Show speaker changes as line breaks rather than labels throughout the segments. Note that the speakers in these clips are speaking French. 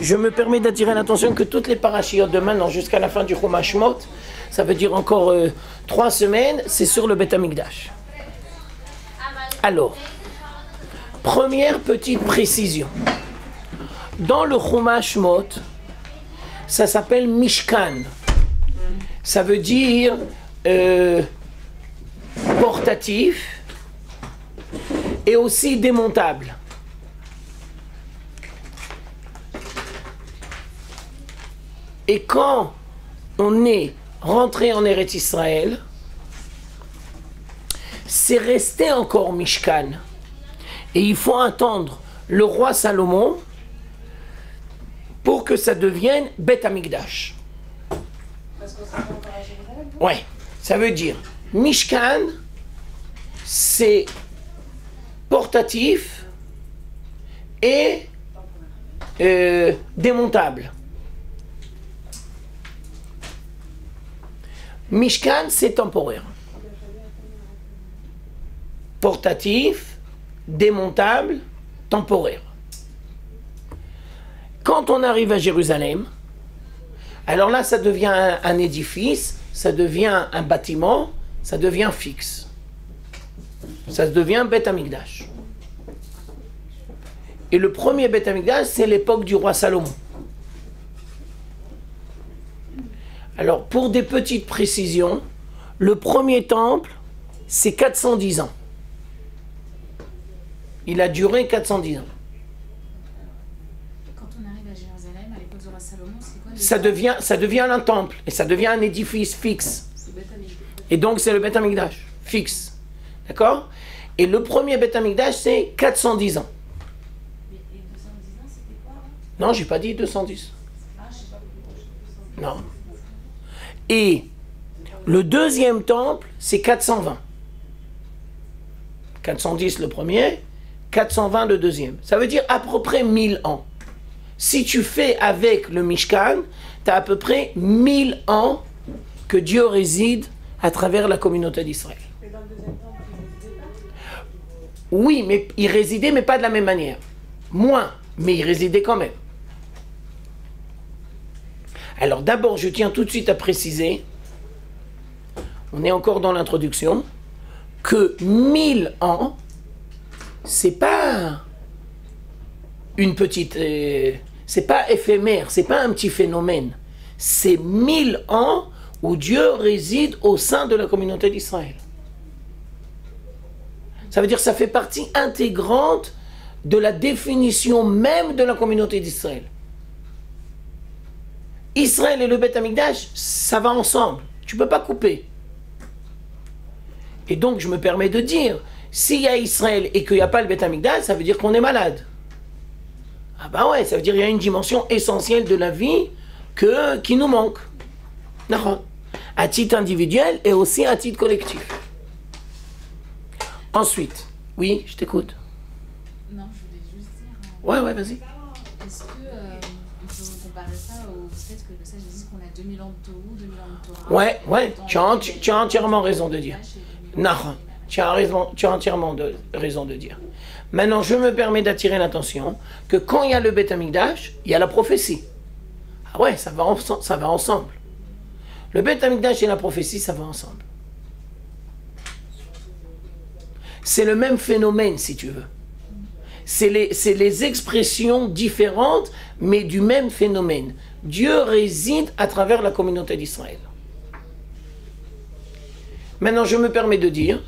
je me permets d'attirer l'attention que toutes les parachiotes de maintenant jusqu'à la fin du Chumash Shmot, ça veut dire encore 3 semaines, c'est sur le Beth Amikdash. Alors, première petite précision. Dans le Chumash Shmot, ça s'appelle Mishkan. Ça veut dire portatif et aussi démontable. Et quand on est rentré en Eretz Israël, c'est resté encore Mishkan. Et il faut attendre le roi Salomon pour que ça devienne Beth Amikdash. Ouais, ça veut dire Mishkan, c'est portatif et démontable. Mishkan, c'est temporaire. Portatif, démontable, temporaire. Quand on arrive à Jérusalem, alors là, ça devient un édifice, ça devient un bâtiment, ça devient fixe. Ça devient Beth Amikdash. Et le premier Beth Amikdash, c'est l'époque du roi Salomon. Alors, pour des petites précisions, le premier temple, c'est 410 ans. Il a duré 410 ans.
Quand on arrive à Jérusalem, à l'époque du roi Salomon, c'est quoi
ça devient un temple, et ça devient un édifice fixe. Et donc, c'est le Beth Amikdash, fixe. D'accord? Et le premier Beth Amikdash, c'est 410 ans.
Et 210 ans, c'était quoi?
Non, j'ai pas dit 210. Non. Et le deuxième temple, c'est 420. 410 le premier, 420 le deuxième. Ça veut dire à peu près 1000 ans. Si tu fais avec le Mishkan, tu as à peu près 1000 ans que Dieu réside à travers la communauté d'Israël.
Et dans le deuxième temple, il résidait pas?
Oui, mais il résidait, mais pas de la même manière. Moins, mais il résidait quand même. Alors d'abord, je tiens tout de suite à préciser, on est encore dans l'introduction, que 1000 ans, c'est pas une petite, c'est pas éphémère, c'est pas un petit phénomène. C'est 1000 ans où Dieu réside au sein de la communauté d'Israël. Ça veut dire que ça fait partie intégrante de la définition même de la communauté d'Israël. Israël et le Beth Amikdash, ça va ensemble. Tu ne peux pas couper. Et donc, je me permets de dire, s'il y a Israël et qu'il n'y a pas le Beth Amikdash, ça veut dire qu'on est malade. Ah bah ouais, ça veut dire qu'il y a une dimension essentielle de la vie qui nous manque. À titre individuel et aussi à titre collectif. Ensuite, oui, je t'écoute.
Non, je voulais juste dire...
Ouais, vas-y.
Est-ce que on peut comparer ça au fait que le sage dit qu'on a 2000 ans de Tohu, 2000 ans de Torah?
Ouais, tu as entièrement raison de dire. Non, tu as entièrement raison de dire. Maintenant, je me permets d'attirer l'attention que quand il y a le Beth Amikdash, il y a la prophétie. Ah ouais, ça va ensemble. Le Beth Amikdash et la prophétie, ça va ensemble. C'est le même phénomène, si tu veux. C'est les expressions différentes, mais du même phénomène. Dieu réside à travers la communauté d'Israël. Maintenant, je me permets de dire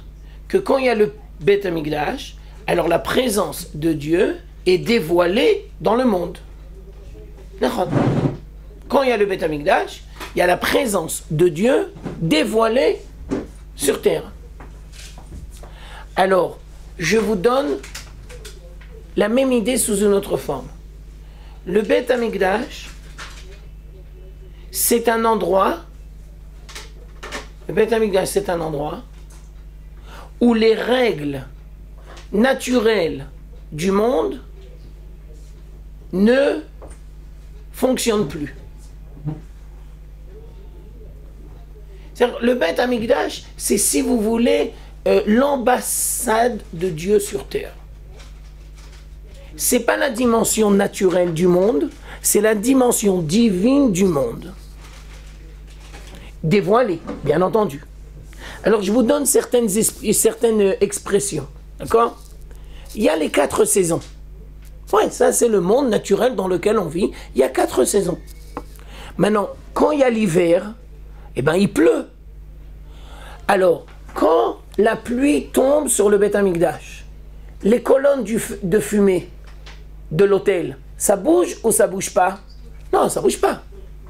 que quand il y a le Beth Amikdash, alors la présence de Dieu est dévoilée dans le monde. Quand il y a le Beth Amikdash, il y a la présence de Dieu dévoilée sur terre. Alors, je vous donne la même idée sous une autre forme. Le Beth Amikdash, c'est un endroit, le Beth Amikdash, c'est un endroit où les règles naturelles du monde ne fonctionnent plus. C'est-à-dire, le Beth Amikdash, c'est, si vous voulez, l'ambassade de Dieu sur terre. C'est pas la dimension naturelle du monde, c'est la dimension divine du monde. Dévoilée, bien entendu. Alors je vous donne certaines expressions, d'accord? Il y a les 4 saisons. Ouais, ça c'est le monde naturel dans lequel on vit. Il y a 4 saisons. Maintenant, quand il y a l'hiver, eh ben il pleut. Alors, quand la pluie tombe sur le Beth Amikdash, les colonnes de fumée de l'autel, ça bouge ou ça bouge pas? Non, ça bouge pas.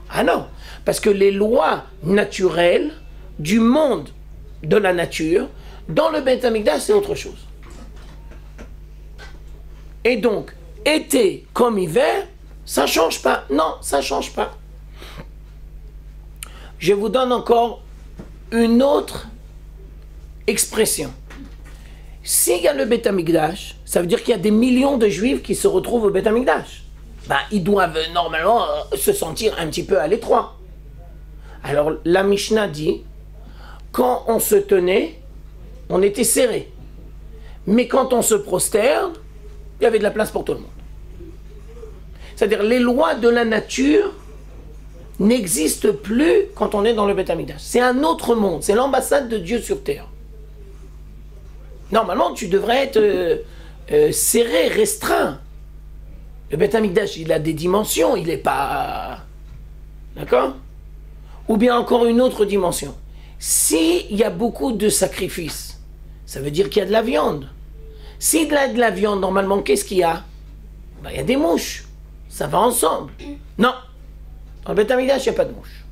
Ah non, parce que les lois naturelles du monde de la nature, dans le Beth Amikdash, c'est autre chose. Et donc, été comme hiver, ça ne change pas. Non, ça ne change pas. Je vous donne encore une autre expression. S'il y a le Beth Amikdash, ça veut dire qu'il y a des millions de Juifs qui se retrouvent au Beth Amikdash. Ben, ils doivent normalement se sentir un petit peu à l'étroit. Alors, la Mishnah dit, quand on se tenait, on était serré. Mais quand on se prosterne, il y avait de la place pour tout le monde. C'est-à-dire, les lois de la nature n'existent plus quand on est dans le Beth Amikdash. C'est un autre monde, c'est l'ambassade de Dieu sur terre. Normalement, tu devrais être serré, restreint. Le Beth Amikdash, il a des dimensions, il n'est pas... D'accord? Ou bien encore une autre dimension. S'il y a beaucoup de sacrifices, ça veut dire qu'il y a de la viande. S'il y a de la viande, normalement, qu'est-ce qu'il y a? Ben, il y a des mouches. Ça va ensemble. Non. Dans le Beth Amikdash, il n'y a pas de mouches.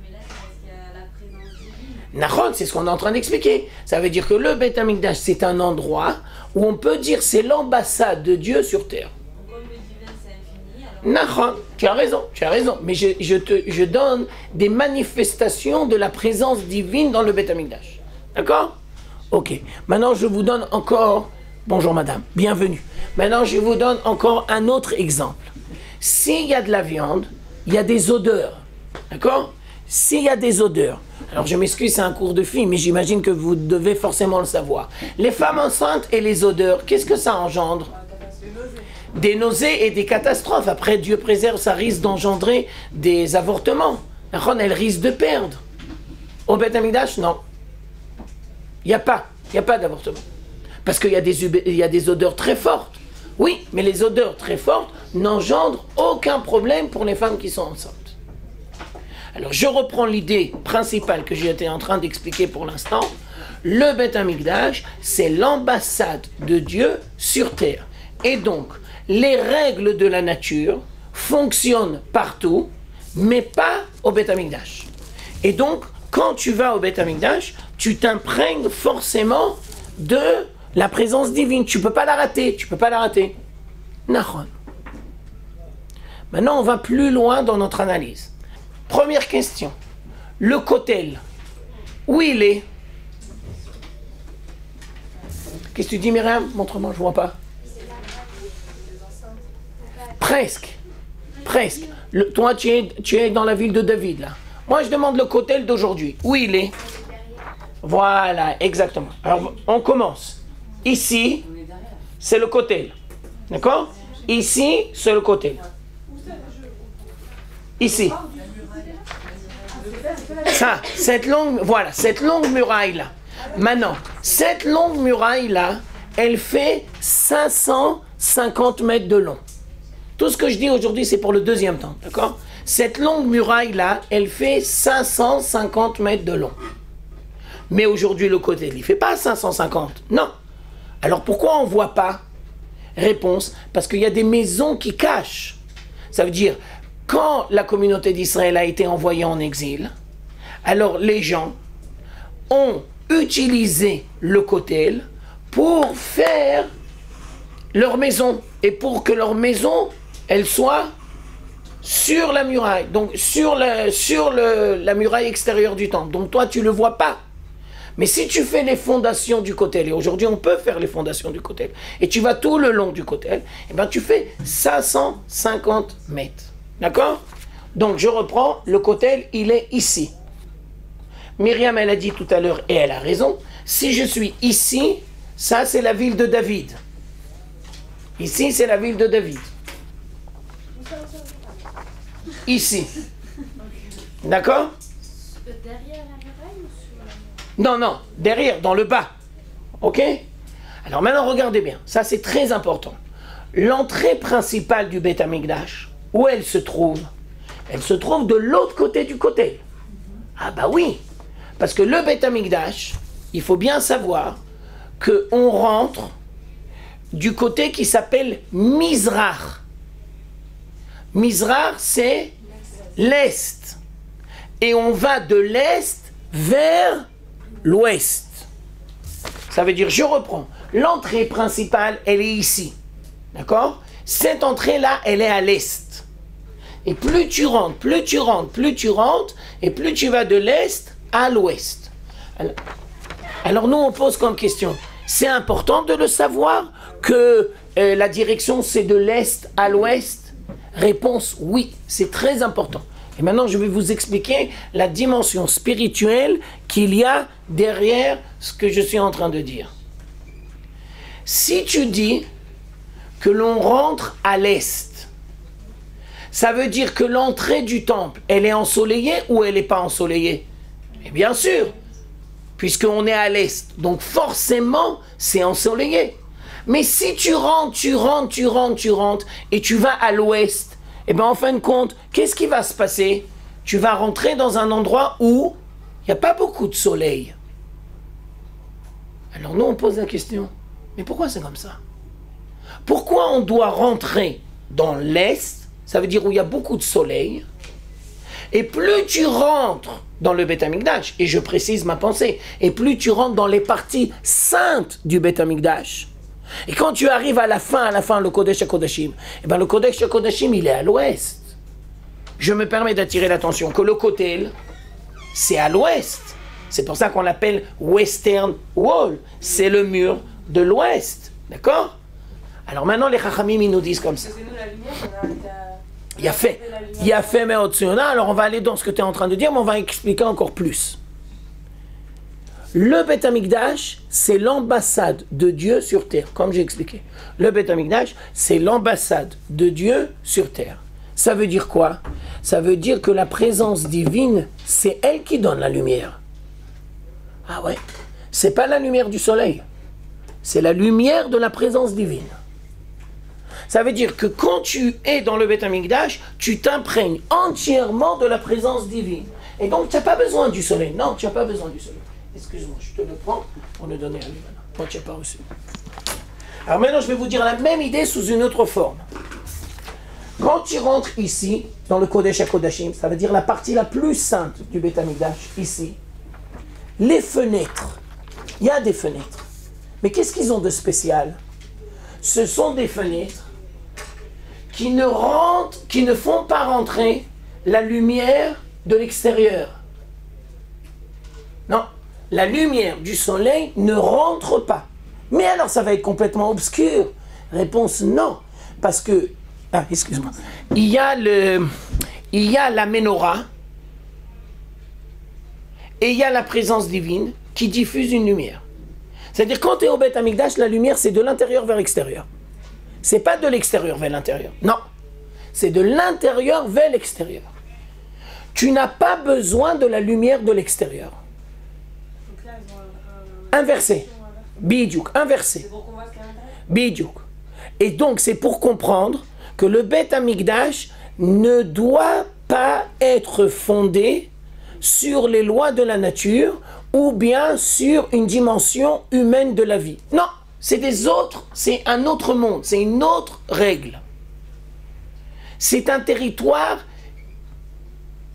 Mais là, c'est parce qu'il y a la présence divine.
Nahon, c'est ce qu'on est en train d'expliquer. Ça veut dire que le Beth Amikdash, c'est un endroit où on peut dire c'est l'ambassade de Dieu sur terre.
Comme le divin, c'est infini. Alors...
Nahon, tu as raison. Mais je donne des manifestations de la présence divine dans le Beth Amikdash. D'accord? Ok. Maintenant, je vous donne encore... Bonjour madame, bienvenue. Maintenant, je vous donne encore un autre exemple. S'il y a de la viande, il y a des odeurs. D'accord? S'il y a des odeurs, alors je m'excuse, c'est un cours de filles, mais j'imagine que vous devez forcément le savoir. Les femmes enceintes et les odeurs, qu'est-ce que ça engendre? Des nausées et des catastrophes. Après, Dieu préserve, ça risque d'engendrer des avortements. Elles risquent de perdre. Au Beth Amikdash, non. Il n'y a pas d'avortement. Parce qu'il y a des odeurs très fortes. Oui, mais les odeurs très fortes n'engendrent aucun problème pour les femmes qui sont enceintes. Alors, je reprends l'idée principale que j'étais en train d'expliquer pour l'instant. Le Beth Amikdash, c'est l'ambassade de Dieu sur terre. Et donc, les règles de la nature fonctionnent partout, mais pas au Beth Amikdash. Et donc, quand tu vas au Beth Amikdash, tu t'imprègnes forcément de la présence divine. Tu ne peux pas la rater. Nahon. Maintenant, on va plus loin dans notre analyse. Première question. Le kotel, où il est? Qu'est-ce que tu dis, Myriam? Montre-moi, je ne vois pas. Presque. Toi, tu es dans la ville de David, là. Moi, je demande le kotel d'aujourd'hui. Où il est? Voilà, exactement. Alors, on commence. Ici, c'est le kotel. D'accord? Ici, c'est le kotel. Ici. Ça, cette longue muraille-là. Maintenant, cette longue muraille-là, elle fait 550 mètres de long. Tout ce que je dis aujourd'hui, c'est pour le deuxième temps. D'accord? Cette longue muraille-là, elle fait 550 mètres de long. Mais aujourd'hui, le kotel, il ne fait pas 550. Non. Alors pourquoi on ne voit pas? Réponse, parce qu'il y a des maisons qui cachent. Ça veut dire, quand la communauté d'Israël a été envoyée en exil, alors les gens ont utilisé le kotel pour faire leur maison. Et pour que leur maison, elle soit sur la muraille. Donc sur la muraille extérieure du temple. Donc toi, tu ne le vois pas. Mais si tu fais les fondations du kotel, et aujourd'hui on peut faire les fondations du kotel, et tu vas tout le long du kotel, et ben tu fais 550 mètres. D'accord? Donc je reprends, le kotel, il est ici. Myriam, elle a dit tout à l'heure, et elle a raison, si je suis ici, ça c'est la ville de David. Ici c'est la ville de David. ici. D'accord?
Derrière la muraille ou sur la muraille?
Non, derrière, dans le bas. Ok? Alors maintenant, regardez bien. Ça, c'est très important. L'entrée principale du Beth Amikdash, où elle se trouve? Elle se trouve de l'autre côté du côté. Ah bah oui. Parce que le Beth Amikdash, il faut bien savoir qu'on rentre du côté qui s'appelle Mizrach. Mizrach, c'est l'Est. Et on va de l'Est vers l'Ouest. Ça veut dire, je reprends, l'entrée principale, elle est ici. D'accord? Cette entrée-là, elle est à l'Est. Et plus tu rentres, et plus tu vas de l'Est à l'Ouest. Alors nous, on pose comme question, c'est important de le savoir que la direction, c'est de l'Est à l'Ouest? Réponse, oui, c'est très important. Et maintenant, je vais vous expliquer la dimension spirituelle qu'il y a derrière ce que je suis en train de dire. Si tu dis que l'on rentre à l'Est, ça veut dire que l'entrée du temple, elle est ensoleillée ou elle n'est pas ensoleillée? Et bien sûr, puisqu'on est à l'Est. Donc forcément, c'est ensoleillé. Mais si tu rentres, et tu vas à l'Ouest, et bien en fin de compte, qu'est-ce qui va se passer? Tu vas rentrer dans un endroit où il n'y a pas beaucoup de soleil. Alors nous, on pose la question, mais pourquoi c'est comme ça? Pourquoi on doit rentrer dans l'Est, ça veut dire où il y a beaucoup de soleil, et plus tu rentres dans le Beth Amikdash, et je précise ma pensée, et plus tu rentres dans les parties saintes du Beth Amikdash, et quand tu arrives à la fin, le Kodesh HaKodashim, et bien le Kodesh HaKodashim, il est à l'ouest. Je me permets d'attirer l'attention que le Kotel, c'est à l'ouest. C'est pour ça qu'on l'appelle Western Wall. C'est le mur de l'ouest. D'accord? Alors maintenant, les Chachamim, ils nous disent comme ça.
C'est nous la lumière, on a arrêté à...
Il y a fait, mais au-dessus. Alors on va aller dans ce que tu es en train de dire, mais on va expliquer encore plus. Le Beth Amikdash, c'est l'ambassade de Dieu sur terre, comme j'ai expliqué. Le Beth Amikdash, c'est l'ambassade de Dieu sur terre. Ça veut dire quoi? Ça veut dire que la présence divine, c'est elle qui donne la lumière. Ah ouais? C'est pas la lumière du soleil. C'est la lumière de la présence divine. Ça veut dire que quand tu es dans le Beth Amikdash, tu t'imprègnes entièrement de la présence divine. Et donc, tu n'as pas besoin du soleil. Non, tu n'as pas besoin du soleil. Excuse-moi, je te le prends pour le donner à lui maintenant. Quand tu n'as pas reçu. Alors maintenant, je vais vous dire la même idée sous une autre forme. Quand tu rentres ici, dans le Kodesh HaKodashim, ça veut dire la partie la plus sainte du Beth Amikdash, ici, les fenêtres, il y a des fenêtres. Mais qu'est-ce qu'ils ont de spécial? Ce sont des fenêtres qui ne font pas rentrer la lumière de l'extérieur. Non, la lumière du soleil ne rentre pas. Mais alors ça va être complètement obscur. Réponse non, parce que excuse-moi. Il y a la menorah et il y a la présence divine qui diffuse une lumière. C'est-à-dire quand tu es au Beth Amikdash, la lumière c'est de l'intérieur vers l'extérieur. C'est pas de l'extérieur vers l'intérieur. Non, c'est de l'intérieur vers l'extérieur. Tu n'as pas besoin de la lumière de l'extérieur. Inversé. Bidjouk, inversé. Bidjouk. Et donc c'est pour comprendre que le Beth Amikdash ne doit pas être fondé sur les lois de la nature ou bien sur une dimension humaine de la vie. Non, c'est un autre monde, c'est une autre règle. C'est un territoire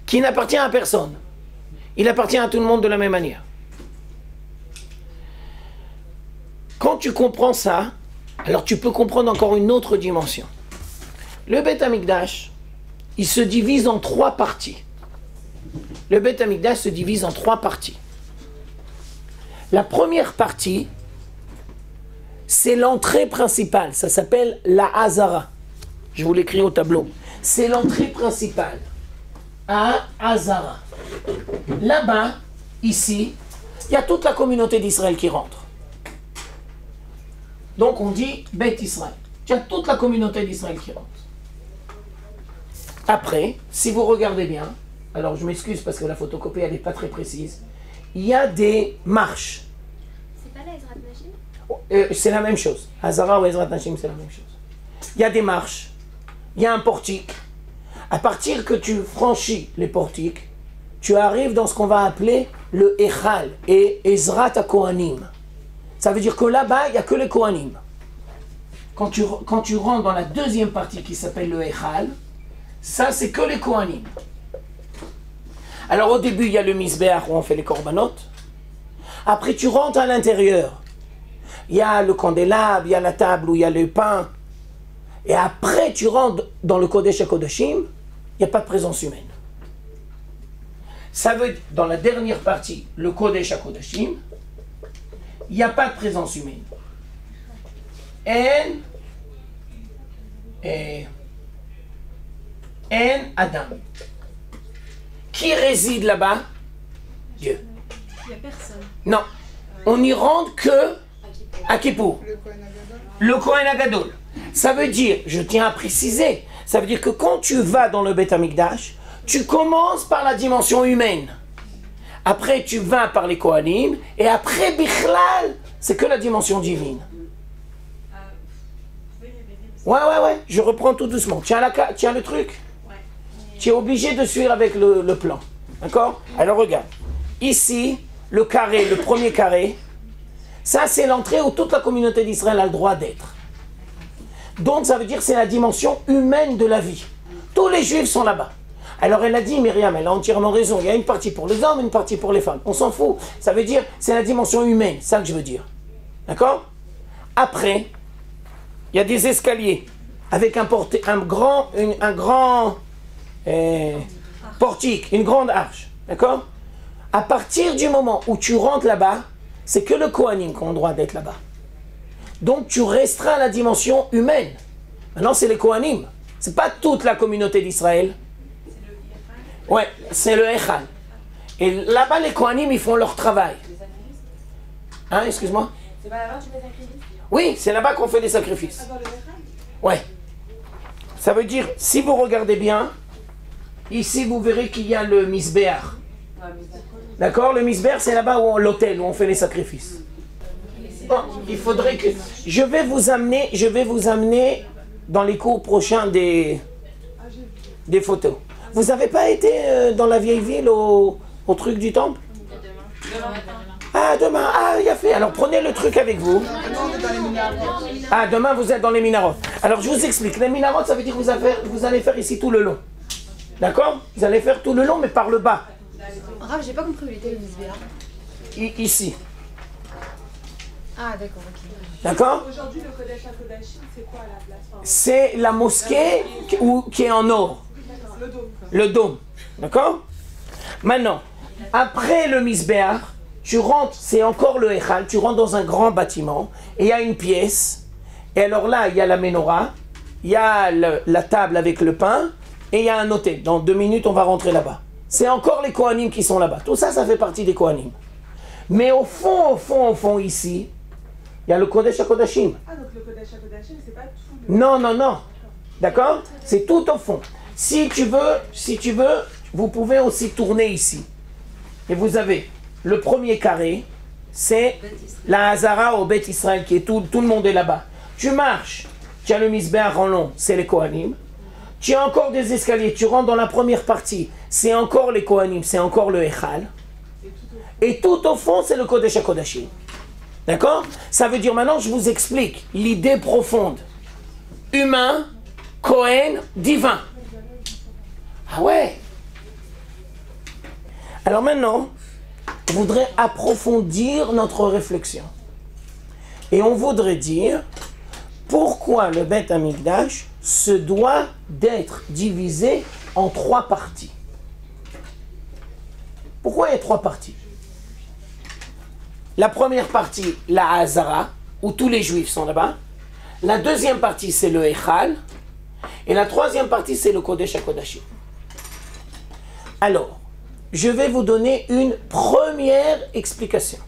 qui n'appartient à personne. Il appartient à tout le monde de la même manière. Quand tu comprends ça, alors tu peux comprendre encore une autre dimension. Le Beth Amikdash, il se divise en 3 parties. Le Beth Amikdash se divise en 3 parties. La première partie, c'est l'entrée principale. Ça s'appelle la Hazara. Je vous l'écris au tableau. C'est l'entrée principale. À Hazara. Là-bas, ici, il y a toute la communauté d'Israël qui rentre. Donc on dit Beth Israël. Il y a toute la communauté d'Israël qui rentre. Après, si vous regardez bien, alors je m'excuse parce que la photocopie elle n'est pas très précise, il y a des marches.
C'est pas la Ezrat Nashim?
C'est la même chose. Hazara ou Ezrat Nashim, c'est la même chose. Il y a des marches, il y a un portique. À partir que tu franchis les portiques, tu arrives dans ce qu'on va appeler le Echal et Ezrat HaKohanim. Ça veut dire que là-bas, il n'y a que les Kohanim. Quand tu rentres dans la deuxième partie qui s'appelle le Echal, ça c'est que les Kohanim. Alors au début, il y a le Misbeach où on fait les korbanot. Après, tu rentres à l'intérieur. Il y a le candélabre, il y a la table où il y a le pain. Et après, tu rentres dans le Kodesh HaKodashim, il n'y a pas de présence humaine. Ça veut dire, dans la dernière partie, le Kodesh HaKodashim, il n'y a pas de présence humaine. En Adam. Qui réside là-bas? Dieu.
Il n'y a personne.
Non. On n'y rentre que à Kippour. Le Kohen Agadol. Ça veut dire, je tiens à préciser, ça veut dire que quand tu vas dans le Beth Amikdash, tu commences par la dimension humaine. Après, tu vas par les Kohanim, et après, Bichlal, c'est que la dimension divine. Ouais, je reprends tout doucement. Tiens le truc. Tu es obligé de suivre avec le plan. D'accord? Alors regarde. Ici, le carré, le premier carré, ça c'est l'entrée où toute la communauté d'Israël a le droit d'être. Donc ça veut dire que c'est la dimension humaine de la vie. Tous les juifs sont là-bas. Alors elle a dit, Myriam, elle a entièrement raison. Il y a une partie pour les hommes, une partie pour les femmes. On s'en fout. Ça veut dire, c'est la dimension humaine. C'est ça que je veux dire. D'accord? Après, il y a des escaliers avec un grand portique, une grande arche. D'accord? À partir du moment où tu rentres là-bas, c'est que le Kohanim qui ont le droit d'être là-bas. Donc tu restreins la dimension humaine. Maintenant c'est les Kohanim. C'est pas toute la communauté d'Israël. Ouais, c'est le Echal. Et là-bas les Kohanim ils font leur travail. Hein, excuse-moi?
C'est pas là-bas que tu fais sacrifice?
Oui, c'est là-bas qu'on fait des sacrifices.
Ah, dans le Echal?
Ouais. Ça veut dire, si vous regardez bien, ici vous verrez qu'il y a le Misbeach. D'accord? Le Misbeach c'est là-bas où l'hôtel où on fait les sacrifices. Bon, il faudrait que... Je vais vous amener dans les cours prochains des photos. Vous n'avez pas été dans la vieille ville au truc du temple? Ah, demain. Ah, il y a fait. Alors prenez le truc avec vous. Ah, demain vous êtes dans les Minarot. Alors je vous explique. Les Minarot, ça veut dire que vous allez faire ici tout le long. D'accord? Vous allez faire tout le long, mais par le bas.
Rav, j'ai pas compris où il était le Misbéa.
Ici.
Ah, d'accord, ok.
D'accord?
Aujourd'hui, le Kodesh HaKodashim, c'est quoi à la place? Pardon.
C'est la mosquée qui est en or.
Le dôme.
Le dôme. D'accord? Maintenant, après le Misbéach, tu rentres, c'est encore le Echal, tu rentres dans un grand bâtiment, et il y a une pièce, et alors là, il y a la menorah, il y a la table avec le pain, et il y a un autel. Dans 2 minutes, on va rentrer là-bas. C'est encore les Kohanim qui sont là-bas. Tout ça, ça fait partie des Kohanim. Mais au fond, ici, il y a le Kodesh HaKodashim.
Ah, donc le Kodesh HaKodashim, c'est pas tout le...
Non. D'accord? C'est tout au fond. Si tu veux, vous pouvez aussi tourner ici. Et vous avez le premier carré, c'est la Hazara au Beth Israël, qui est tout le monde est là-bas. Tu marches, tu as le Misbeach en long, c'est les Kohanim. Tu as encore des escaliers, tu rentres dans la première partie, c'est encore les Kohanim, c'est encore le Echal. Et tout au fond, c'est le Kodesh HaKodashim. D'accord? Ça veut dire, maintenant, je vous explique l'idée profonde. Humain, Kohen, divin. Ah ouais? Alors maintenant, je voudrais approfondir notre réflexion. Et on voudrait dire, pourquoi le Beth Amikdash se doit d'être divisé en 3 parties? Pourquoi il y a 3 parties? La première partie, la Hazara, où tous les Juifs sont là-bas. La deuxième partie, c'est le Echal. Et la troisième partie, c'est le Kodesh HaKodashim. Alors, je vais vous donner une première explication.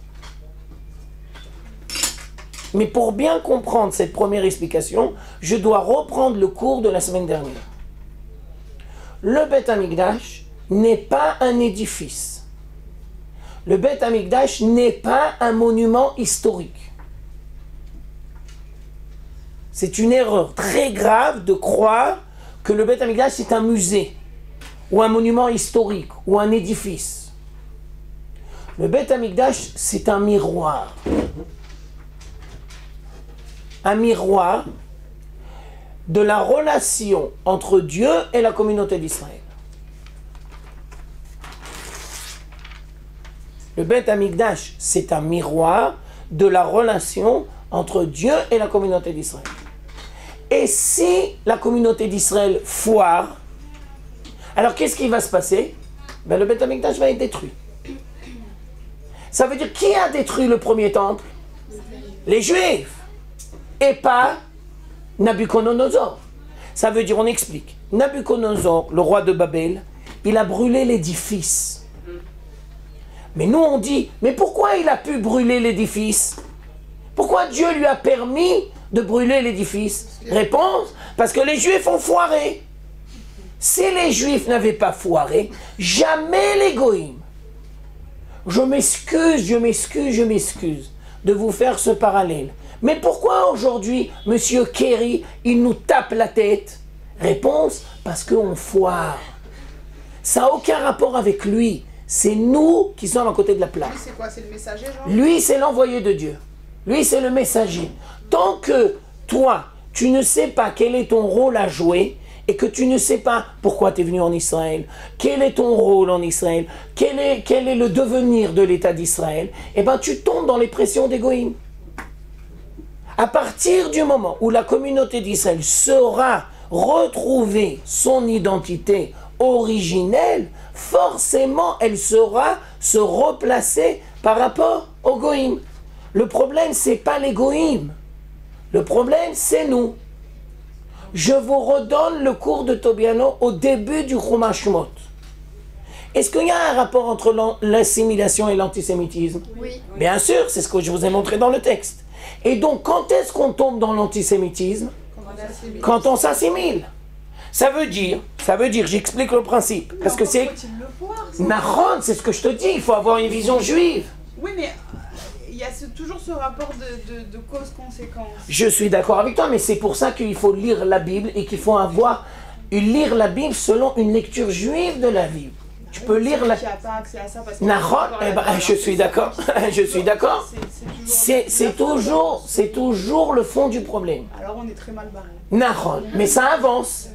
Mais pour bien comprendre cette première explication, je dois reprendre le cours de la semaine dernière. le Beth Amikdash n'est pas un édifice. Le Beth Amikdash n'est pas un monument historique. C'est une erreur très grave de croire que le Beth Amikdash c'est un musée, ou un monument historique, ou un édifice. Le Beth Amikdash c'est un miroir. Un miroir de la relation entre Dieu et la communauté d'Israël. Le Beth Amikdash, c'est un miroir de la relation entre Dieu et la communauté d'Israël. Et si la communauté d'Israël foire, alors qu'est-ce qui va se passer? Le Beth Amikdash va être détruit. Ça veut dire qui a détruit le premier temple? Les Juifs. Et pas Nabuchodonosor. Ça veut dire, on explique. Nabuchodonosor, le roi de Babel, il a brûlé l'édifice. Mais nous on dit, mais pourquoi il a pu brûler l'édifice? Pourquoi Dieu lui a permis de brûler l'édifice? Réponse, parce que les Juifs ont foiré. Si les Juifs n'avaient pas foiré, jamais les Goïms. Je m'excuse de vous faire ce parallèle. Mais pourquoi aujourd'hui, Monsieur Kerry, il nous tape la tête? Réponse, parce qu'on foire. Ça n'a aucun rapport avec lui. C'est nous qui sommes à côté de la plaque.
Lui, c'est quoi? C'est le messager, genre?
Lui, c'est l'envoyé de Dieu. Lui, c'est le messager. Tant que toi, tu ne sais pas quel est ton rôle à jouer, et que tu ne sais pas pourquoi tu es venu en Israël, quel est ton rôle en Israël, quel est le devenir de l'État d'Israël, eh bien tu tombes dans les pressions des Goïms. À partir du moment où la communauté d'Israël saura retrouver son identité originelle, forcément elle saura se replacer par rapport aux Goïms. Le problème, c'est pas les Goïms. Le problème, c'est nous. Je vous redonne le cours de Tobiano au début du Chumash Shmot. Est-ce qu'il y a un rapport entre l'assimilation et l'antisémitisme?
Oui.
Bien sûr, c'est ce que je vous ai montré dans le texte. Et donc, quand est-ce qu'on tombe dans l'antisémitisme? Quand on s'assimile. Ça veut dire, j'explique le principe. Parce que c'est... Nahon, c'est ce que je te dis, il faut avoir une vision juive.
Oui, mais il y a toujours ce rapport de cause-conséquence.
Je suis d'accord avec toi, mais c'est pour ça qu'il faut lire la Bible et qu'il faut lire la Bible selon une lecture juive de la Bible. Tu peux lire la...
Qui n'a pas accès à ça parce que...
Nahon, je suis d'accord, je suis d'accord. C'est toujours le fond du problème.
Alors on est très mal barré.
Nahon, mais ça avance.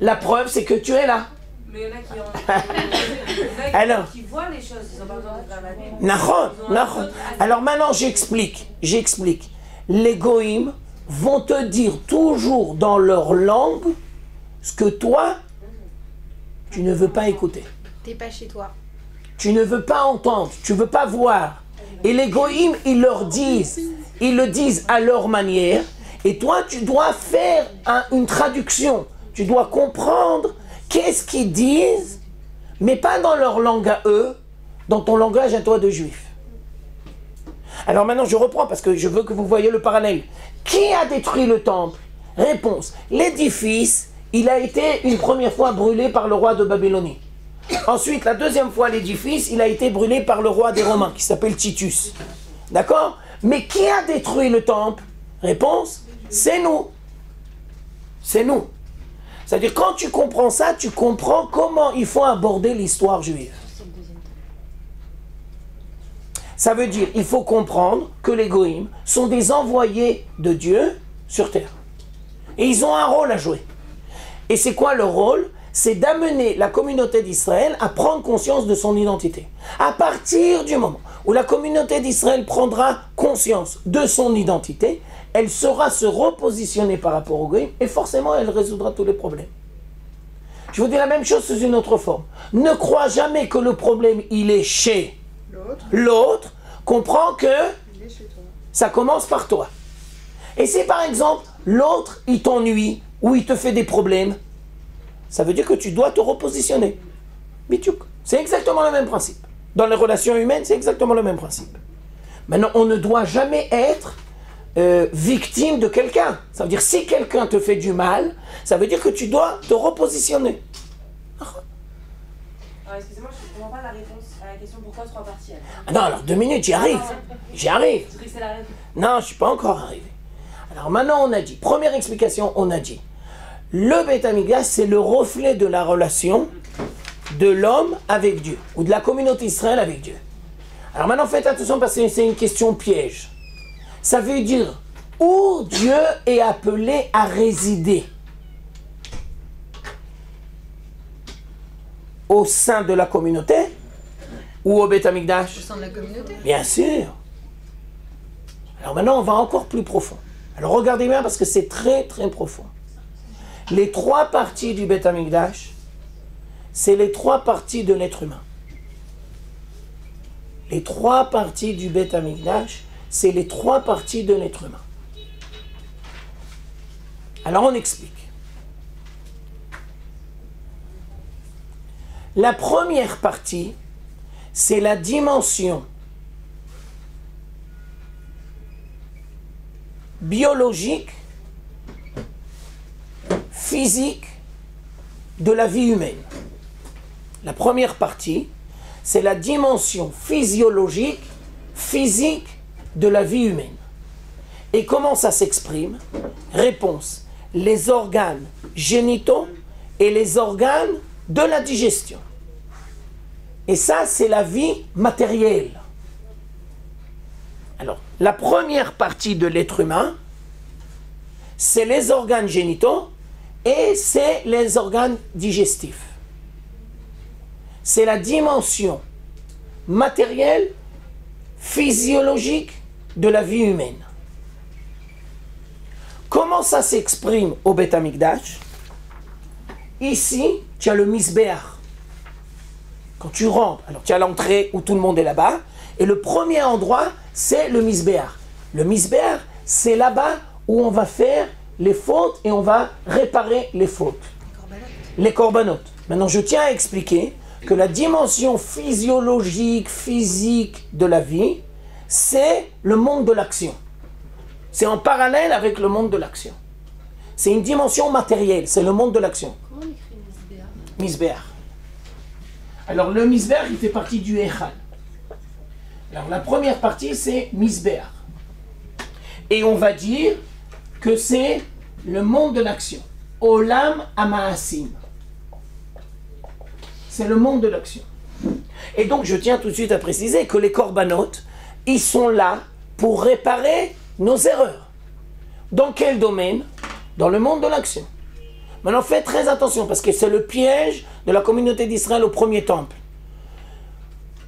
La preuve, c'est que tu es là.
Mais il y en a
Alors,
qui voient les choses, ils n'ont pas besoin de faire la Bible.
Nahon. Alors maintenant, j'explique. Les Goïms vont te dire toujours dans leur langue ce que toi, tu ne veux pas écouter.
T'es pas chez toi.
Tu ne veux pas entendre, tu ne veux pas voir. Et les Goïms, ils le disent à leur manière. Et toi, tu dois faire une traduction. Tu dois comprendre qu'est-ce qu'ils disent, mais pas dans leur langue à eux, dans ton langage à toi de juif. Alors maintenant, je reprends parce que je veux que vous voyez le parallèle. Qui a détruit le temple? Réponse. L'édifice, il a été une première fois brûlé par le roi de Babylonie. Ensuite, la deuxième fois, l'édifice, il a été brûlé par le roi des Romains, qui s'appelle Titus. D'accord? Mais qui a détruit le temple? Réponse. C'est nous. C'est nous. C'est-à-dire, quand tu comprends ça, tu comprends comment il faut aborder l'histoire juive. Ça veut dire, il faut comprendre que les Goïms sont des envoyés de Dieu sur terre. Et ils ont un rôle à jouer. Et c'est quoi leur rôle? C'est d'amener la communauté d'Israël à prendre conscience de son identité. À partir du moment où la communauté d'Israël prendra conscience de son identité, elle saura se repositionner par rapport aux Goïms et forcément elle résoudra tous les problèmes. Je vous dis la même chose sous une autre forme. Ne crois jamais que le problème il est chez l'autre. Comprends que ça commence par toi. Et si par exemple l'autre il t'ennuie ou il te fait des problèmes, ça veut dire que tu dois te repositionner. Bitchouk. C'est exactement le même principe. Dans les relations humaines, c'est exactement le même principe. Maintenant, on ne doit jamais être victime de quelqu'un. Ça veut dire si quelqu'un te fait du mal, ça veut dire que tu dois te repositionner.
Alors, excusez-moi, je ne comprends pas la réponse à la question pourquoi 3 parties.
Ah non, alors 2 minutes, j'y arrive. J'y arrive.
Je crois que c'est la réponse.
Non, je ne suis pas encore arrivé. Alors maintenant, on a dit, première explication, on a dit, le Beth Amikdash, c'est le reflet de la relation de l'homme avec Dieu, ou de la communauté Israël avec Dieu. Alors maintenant, faites attention parce que c'est une question piège. Ça veut dire où Dieu est appelé à résider. Au sein de la communauté ou au Beth Amikdash?
Au sein de la communauté.
Bien sûr. Alors maintenant, on va encore plus profond. Alors regardez bien parce que c'est très très profond. Les 3 parties du Beth Amikdash, c'est les 3 parties de l'être humain. Les 3 parties du Beth Amikdash, c'est les 3 parties de l'être humain. Alors on explique. La première partie, c'est la dimension biologique, physique de la vie humaine. La première partie, c'est la dimension physiologique, physique de la vie humaine. Et comment ça s'exprime? Réponse, les organes génitaux et les organes de la digestion. Et ça, c'est la vie matérielle. Alors, la première partie de l'être humain, c'est les organes génitaux et c'est les organes digestifs. C'est la dimension matérielle, physiologique de la vie humaine. Comment ça s'exprime au Beth Amikdash? Ici, tu as le misbéach. Quand tu rentres, alors tu as l'entrée où tout le monde est là-bas, et le premier endroit, c'est le misbéach. Le misbéach, c'est là-bas où on va faire les fautes et on va réparer les fautes. Les corbanotes. Maintenant, je tiens à expliquer que la dimension physiologique, physique de la vie, c'est le monde de l'action. C'est en parallèle avec le monde de l'action. C'est une dimension matérielle, c'est le monde de l'action.
Comment on écrit Misbéach?
Misbéach. Alors le Misbéach, il fait partie du Echal. Alors la première partie, c'est Misbéach. Et on va dire que c'est le monde de l'action. Olam Amaasim. C'est le monde de l'action. Et donc je tiens tout de suite à préciser que les corbanotes, ils sont là pour réparer nos erreurs. Dans quel domaine? Dans le monde de l'action. Maintenant, faites très attention parce que c'est le piège de la communauté d'Israël au premier temple.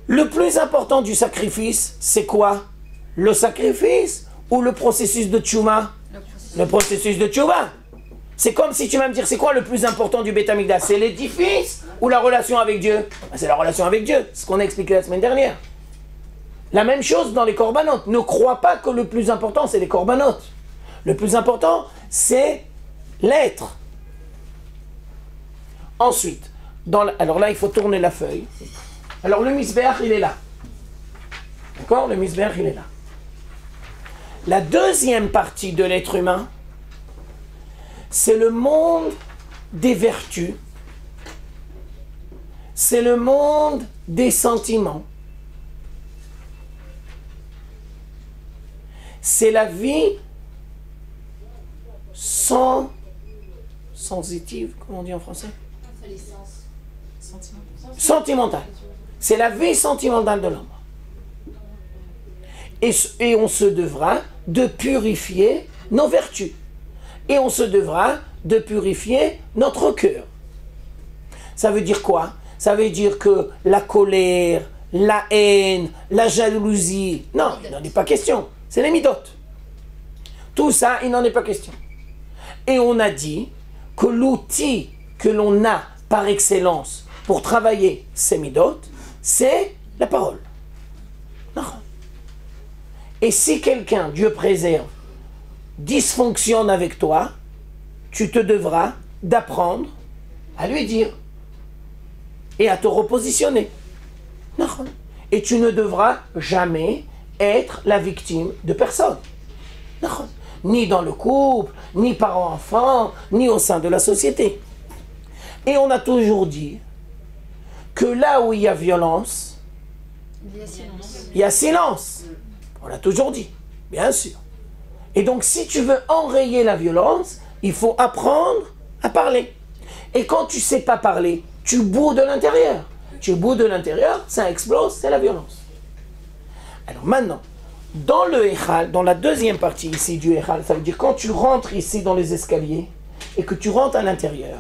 Le plus important du sacrifice, c'est quoi? Le sacrifice ou le processus de tchouva? Le processus de tchouva. C'est comme si tu vas me dire, c'est quoi le plus important du Beth Amikdash? C'est l'édifice ou la relation avec Dieu? C'est la relation avec Dieu, ce qu'on a expliqué la semaine dernière. La même chose dans les corbanotes. Ne crois pas que le plus important, c'est les corbanotes. Le plus important, c'est l'être. Ensuite, alors là, il faut tourner la feuille. Alors le misbéach, il est là. D'accord? Le misbéach, il est là. La deuxième partie de l'être humain, c'est le monde des vertus. C'est le monde des sentiments. C'est la vie sensitive, comment on dit en français? Sentimentale. C'est la vie sentimentale de l'homme. Et on se devra de purifier nos vertus. Et on se devra de purifier notre cœur. Ça veut dire quoi? Ça veut dire que la colère, la haine, la jalousie, non, il n'en est pas question. C'est les midotes. Tout ça, il n'en est pas question. Et on a dit que l'outil que l'on a par excellence pour travailler ces midotes, c'est la parole. Non. Et si quelqu'un, Dieu préserve, dysfonctionne avec toi, tu te devras d'apprendre à lui dire et à te repositionner. Non. Et tu ne devras jamais être la victime de personne. Non. Ni dans le couple, ni parents-enfants, ni au sein de la société. Et on a toujours dit que là où il y a violence,
Il y a silence.
il y a silence. On l'a toujours dit, bien sûr. Et donc, si tu veux enrayer la violence, il faut apprendre à parler. Et quand tu ne sais pas parler, tu boues de l'intérieur. Tu boues de l'intérieur, ça explose, c'est la violence. Alors maintenant, dans le Echal, dans la deuxième partie ici du Echal, ça veut dire quand tu rentres ici dans les escaliers et que tu rentres à l'intérieur,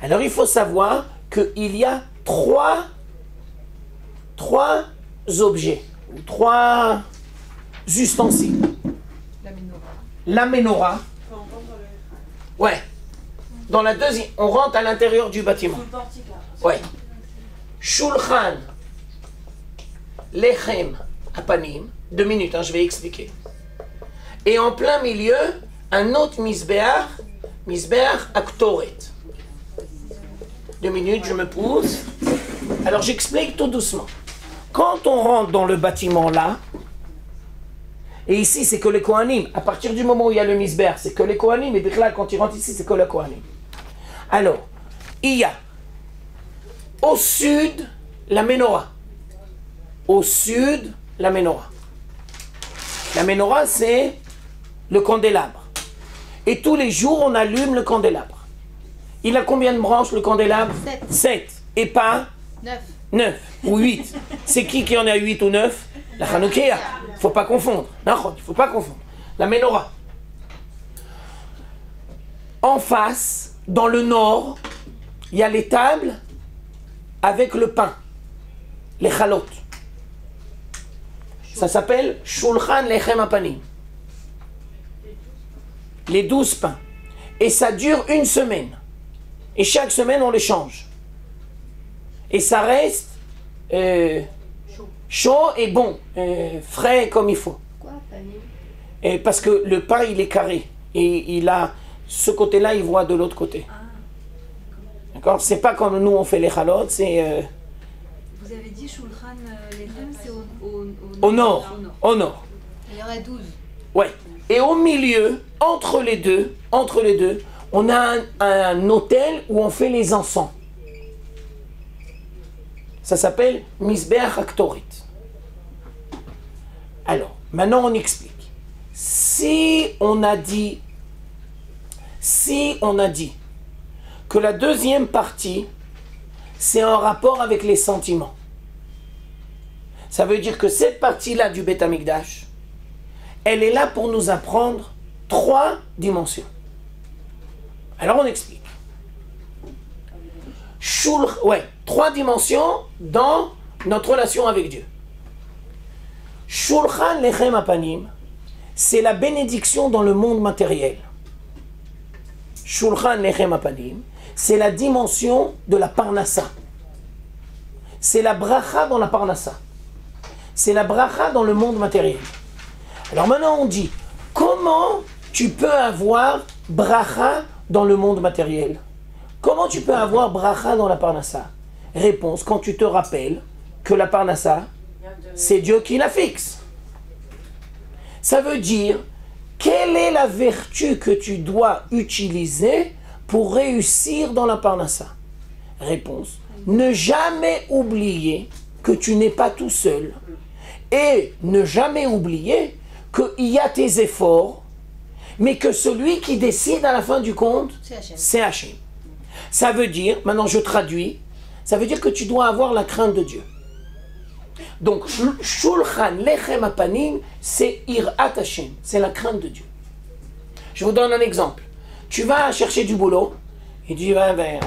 alors il faut savoir qu'il y a trois objets, ou trois ustensiles.
La menorah.
La menorah,
Faut entendre le.
ouais. Dans la deuxième, on rentre à l'intérieur du bâtiment.
Sous le portique là.
Ouais. Shulchan, lechem, apanim. 2 minutes, je vais expliquer. Et en plein milieu, un autre misbeach aktoret. 2 minutes, je me pousse. Alors j'explique tout doucement. Quand on rentre dans le bâtiment là, et ici c'est que les Kohanim, à partir du moment où il y a le misbeach, c'est que les Kohanim, et là quand ils rentrent ici, c'est que les Kohanim. Alors, il y a au sud la menorah. Au sud, la menorah. La menorah, c'est le candélabre. Et tous les jours, on allume le candélabre. Il a combien de branches, le candélabre? 7. Et pas 9 ou 8. C'est qui en a 8 ou 9? La Hanoukia. Il ne faut pas confondre. Non, il ne faut pas confondre. La menorah. En face, dans le nord, il y a les tables avec le pain. Les chalot. Ça s'appelle Shulchan Lechem Apanim. Les 12 pains. Et ça dure 1 semaine. Et chaque semaine, on les change. Et ça reste chaud et bon, frais comme il faut.
Quoi, panim?
Et parce que le pain, il est carré. Et il a ce côté-là, il voit de l'autre côté. D'accord? C'est pas comme nous, on fait les chalotes, c'est...
Vous avez dit Shulchan Lechem, c'est
Au nord. Au nord.
Il y en a 12.
Ouais. Et au milieu, entre les deux, on a un autel où on fait les encens. Ça s'appelle Misbeach Aktorit. Alors, maintenant on explique. Si on a dit que la deuxième partie, c'est en rapport avec les sentiments. Ça veut dire que cette partie-là du Beth Amikdash, elle est là pour nous apprendre 3 dimensions. Alors on explique. 3 dimensions dans notre relation avec Dieu. Shulchan Lechem Apanim, c'est la bénédiction dans le monde matériel. Shulchan Lechem Apanim, c'est la dimension de la Parnassa. C'est la bracha dans la Parnassa. C'est la bracha dans le monde matériel. Alors maintenant on dit, comment tu peux avoir bracha dans le monde matériel? Comment tu peux avoir bracha dans la Parnassa? Réponse, quand tu te rappelles que la Parnassa, c'est Dieu qui la fixe. Ça veut dire, quelle est la vertu que tu dois utiliser pour réussir dans la Parnassa? Réponse, ne jamais oublier que tu n'es pas tout seul. Et ne jamais oublier qu'il y a tes efforts, mais que celui qui décide à la fin du compte, c'est Hachem. Ça veut dire, maintenant je traduis, ça veut dire que tu dois avoir la crainte de Dieu. Donc, Shulchan Lechem Apanim, c'est Irat Hashem, c'est la crainte de Dieu. Je vous donne un exemple. Tu vas chercher du boulot, et tu dis,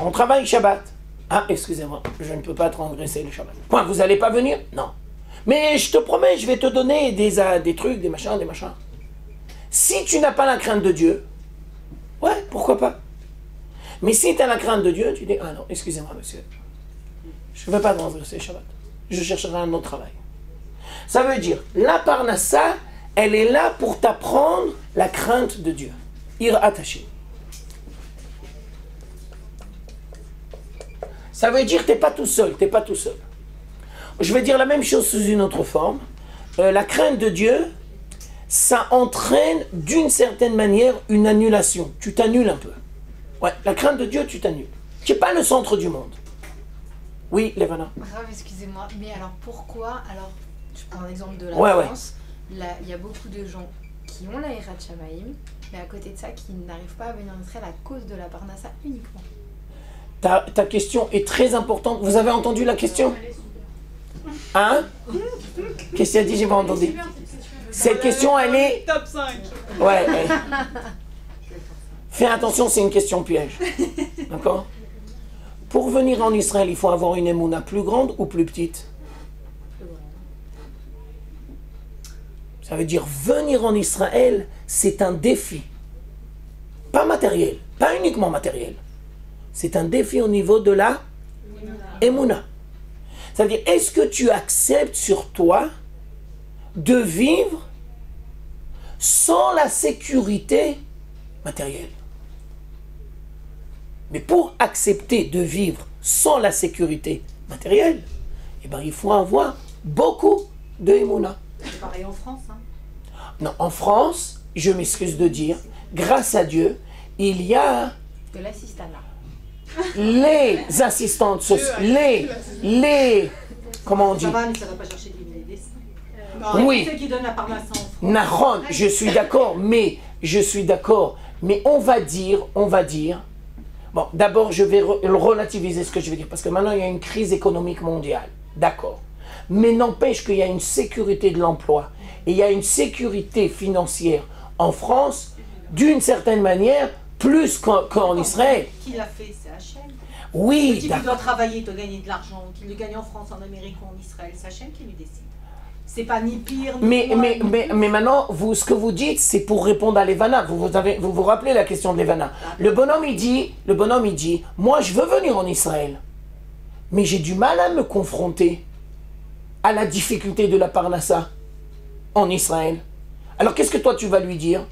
on travaille Shabbat. Ah, excusez-moi, je ne peux pas transgresser le Shabbat. Point, vous n'allez pas venir? Non. Mais je te promets, je vais te donner des trucs, des machins. Si tu n'as pas la crainte de Dieu, ouais, pourquoi pas? Mais si tu as la crainte de Dieu, tu dis, ah non, excusez-moi monsieur, je ne veux pas transgresser le Shabbat. Je chercherai un autre travail. Ça veut dire, la Parnassa, elle est là pour t'apprendre la crainte de Dieu. Irat Hashem. Ça veut dire, tu n'es pas tout seul, Je vais dire la même chose sous une autre forme. La crainte de Dieu, ça entraîne d'une certaine manière une annulation. Tu t'annules un peu. Ouais, la crainte de Dieu, tu t'annules. Tu n'es pas le centre du monde. Oui, Levana.
Grave, excusez-moi, mais alors pourquoi, alors je prends l'exemple de la
Ouais, ouais.
France, là il y a beaucoup de gens qui ont la Hirat Shamaïm, mais à côté de ça qui n'arrivent pas à venir en Israël à cause de la Parnassa uniquement.
Ta question est très importante. Vous avez entendu la question? Hein? Qu'est-ce qu'il a dit? J'ai pas entendu. Cette question, elle est...
Top 5.
Ouais. Fais attention, c'est une question piège. D'accord? Pour venir en Israël, il faut avoir une émouna plus grande ou plus petite? Ça veut dire venir en Israël, c'est un défi. Pas matériel, pas uniquement matériel. C'est un défi au niveau de la émouna. C'est-à-dire, est-ce que tu acceptes sur toi de vivre sans la sécurité matérielle? Mais pour accepter de vivre sans la sécurité matérielle, eh ben, il faut avoir beaucoup de émouna.
C'est pareil en France. Hein.
Non, en France, je m'excuse de dire, grâce à Dieu, il y a
De l'assistanat.
les assistantes sociales, comment on dit?
Ça va, ne serait pas chercher des dessins.
Oui.
Ceux qui donnent la parnasse en France.
Nahon, je suis d'accord, mais on va dire, bon, d'abord je vais relativiser ce que je vais dire, parce que maintenant il y a une crise économique mondiale, d'accord, mais n'empêche qu'il y a une sécurité de l'emploi, et il y a une sécurité financière en France, d'une certaine manière, plus qu'en Israël.
Qui l'a fait? C'est Hachem.
Oui,
Le type qui
d'accord.
doit travailler, doit gagner de l'argent, qu'il le gagne en France, en Amérique ou en Israël, c'est Hachem qui lui décide. C'est pas ni pire, ni moins,
Mais maintenant, ce que vous dites, c'est pour répondre à Levana. Vous rappelez la question de Levana. Le bonhomme, il dit, moi, je veux venir en Israël, mais j'ai du mal à me confronter à la difficulté de la Parnassa en Israël. Alors, qu'est-ce que toi, tu vas lui dire?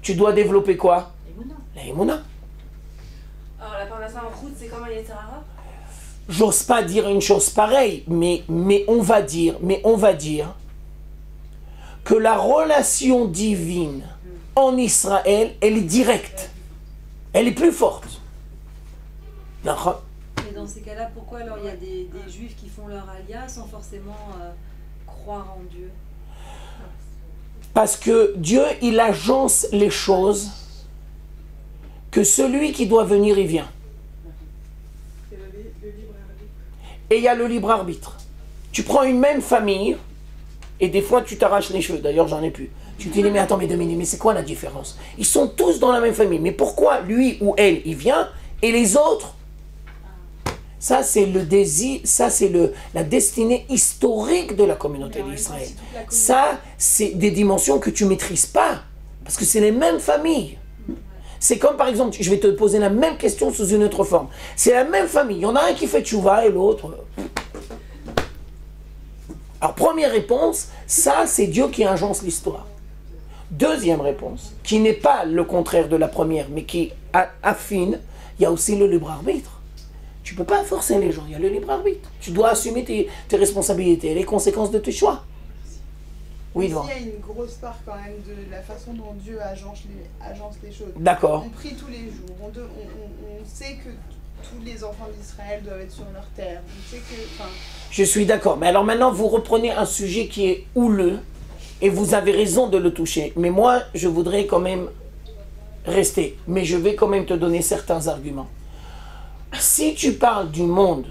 Tu dois développer quoi? La Emouna.
Alors la parnassa en route, c'est comme un Yetzirara?
J'ose pas dire une chose pareille, mais on va dire que la relation divine en Israël, elle est directe. Elle est plus forte. D'accord?
Mais dans ces cas-là, pourquoi alors il y a des juifs qui font leur alia sans forcément croire en Dieu?
Parce que Dieu, il agence les choses que celui qui doit venir, il vient. Et il y a le libre arbitre. Tu prends une même famille, et des fois tu t'arraches les cheveux, d'ailleurs j'en ai plus. Tu te dis, mais attends, mais Dominique, mais c'est quoi la différence? Ils sont tous dans la même famille, mais pourquoi lui ou elle, il vient, et les autres? Ça c'est le désir, ça c'est la destinée historique de la communauté d'Israël. Ça, c'est des dimensions que tu ne maîtrises pas, parce que c'est les mêmes familles. C'est comme par exemple, je vais te poser la même question sous une autre forme. C'est la même famille. Il y en a un qui fait tchouva et l'autre. Alors, première réponse, ça, c'est Dieu qui agence l'histoire. Deuxième réponse, qui n'est pas le contraire de la première, mais qui affine, il y a aussi le libre arbitre. Tu ne peux pas forcer les gens, il y a le libre arbitre. Tu dois assumer tes responsabilités et les conséquences de tes choix. Oui,
il y a une grosse part quand même de la façon dont Dieu agence les choses.
D'accord.
On prie tous les jours. On sait que tous les enfants d'Israël doivent être sur leur terre. On sait que,
je suis d'accord. Mais alors maintenant, vous reprenez un sujet qui est houleux et vous avez raison de le toucher. Mais moi, je voudrais quand même rester. Mais je vais quand même te donner certains arguments. Si tu parles du monde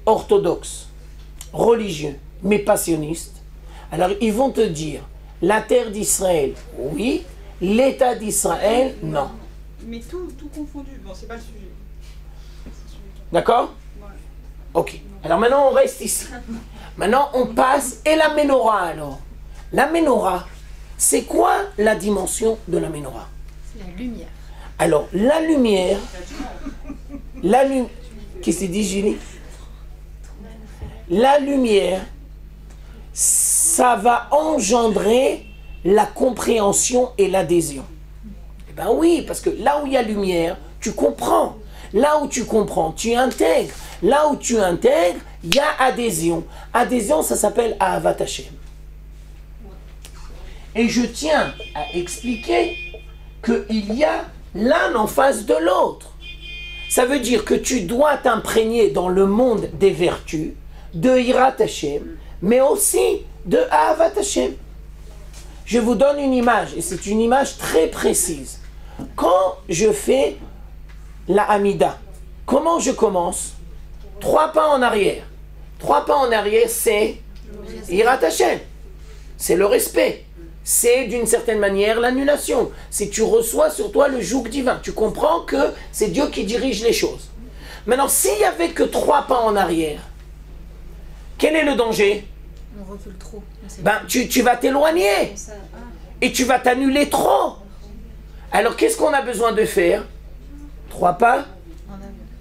orthodoxe, religieux, mais passionniste, alors ils vont te dire, la terre d'Israël, oui, l'État d'Israël, non.
Mais tout confondu, bon, c'est pas le sujet.
D'accord?
Ouais.
Ok. Alors maintenant, on reste ici. Maintenant, on passe, et la menorah alors? La menorah, c'est quoi la dimension de la menorah?
C'est la lumière.
Alors, la lumière, qu'est-ce que tu dis, Julie? La lumière, ça va engendrer la compréhension et l'adhésion. Eh bien oui, parce que là où il y a lumière, tu comprends. Là où tu comprends, tu intègres. Là où tu intègres, il y a adhésion. Adhésion, ça s'appelle Ahavat Hashem. Et je tiens à expliquer qu'il y a l'un en face de l'autre. Ça veut dire que tu dois t'imprégner dans le monde des vertus, de Hirat Hashem, mais aussi de Ahavat Hashem. Je vous donne une image, et c'est une image très précise. Quand je fais la Hamida, comment je commence? 3 pas en arrière. 3 pas en arrière, c'est Hirat Hashem. C'est le respect. C'est d'une certaine manière l'annulation. C'est tu reçois sur toi le joug divin. Tu comprends que c'est Dieu qui dirige les choses. Maintenant, s'il n'y avait que 3 pas en arrière, quel est le danger?
On recule trop.
Ben, tu vas t'éloigner. Et tu vas t'annuler trop. Alors, qu'est-ce qu'on a besoin de faire? 3 pas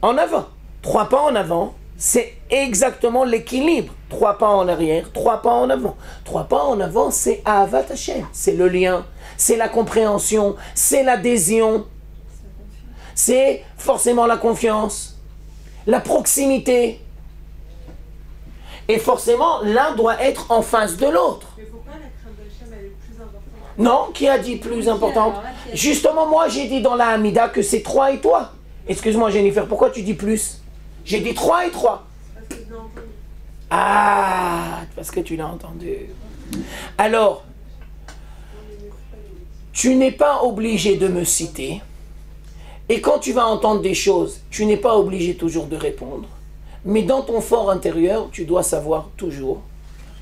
en avant. 3 pas en avant, c'est exactement l'équilibre. 3 pas en arrière, 3 pas en avant. 3 pas en avant, c'est Ahavat Hashem. C'est le lien, c'est la compréhension, c'est l'adhésion. C'est forcément la confiance, la proximité. Et forcément, l'un doit être en face de l'autre.
Mais pourquoi la crainte d'Hachem elle est plus importante?
Non, qui a dit plus importante? Justement, moi, j'ai dit dans la Hamida que c'est 3 et toi. Excuse-moi, Jennifer, pourquoi tu dis plus? J'ai dit 3 et 3.
Parce que je l'ai entendu.
Ah, parce que tu l'as entendu. Alors, tu n'es pas obligé de me citer. Et quand tu vas entendre des choses, tu n'es pas obligé toujours de répondre. Mais dans ton fort intérieur, tu dois savoir toujours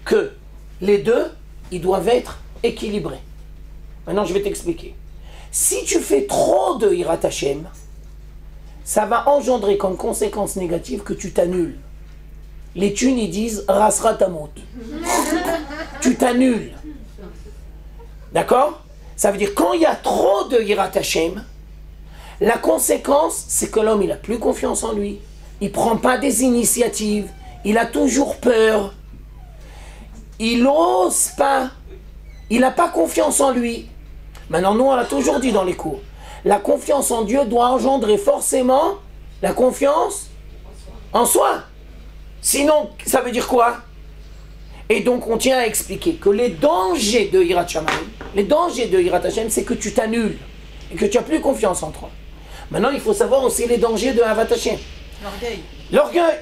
que les deux, ils doivent être équilibrés. Maintenant, je vais t'expliquer. Si tu fais trop de Hirat Hashem, ça va engendrer comme conséquence négative que tu t'annules. Les thunes, ils disent Rasra Tamot. Tu t'annules. D'accord? Ça veut dire quand il y a trop de Hirat Hashem, la conséquence, c'est que l'homme, il n'a plus confiance en lui. Il ne prend pas des initiatives. Il a toujours peur. Il n'ose pas. Il n'a pas confiance en lui. Maintenant, nous, on l'a toujours dit dans les cours. La confiance en Dieu doit engendrer forcément la confiance en soi. Sinon, ça veut dire quoi? Et donc, on tient à expliquer que les dangers de Hirat Shamayim, les dangers de Hirat Hashem, c'est que tu t'annules et que tu n'as plus confiance en toi. Maintenant, il faut savoir aussi les dangers de Ahavat Hashem.
L'orgueil.
L'orgueil.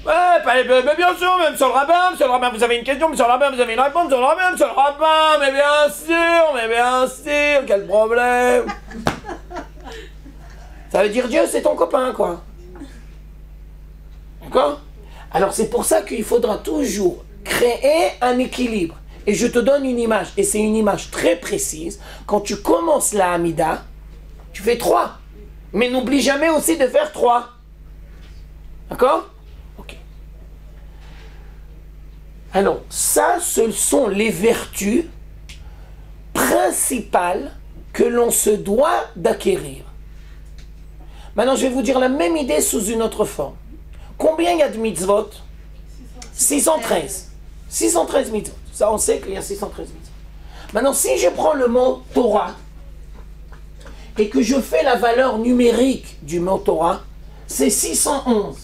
Ouais, mais bien sûr, même sur le rabbin, vous avez une question, monsieur le rabbin, vous avez une réponse, monsieur le rabbin, mais bien sûr, quel problème? Ça veut dire Dieu, c'est ton copain, quoi. D'accord? Alors c'est pour ça qu'il faudra toujours créer un équilibre. Et je te donne une image, et c'est une image très précise. Quand tu commences la Hamida, tu fais 3. Mais n'oublie jamais aussi de faire 3. D'accord? Ok. Alors, ça, ce sont les vertus principales que l'on se doit d'acquérir. Maintenant, je vais vous dire la même idée sous une autre forme. Combien il y a de mitzvot? 613. 613 mitzvot. Ça, on sait qu'il y a 613 mitzvot. Maintenant, si je prends le mot Torah et que je fais la valeur numérique du mot Torah, c'est 611.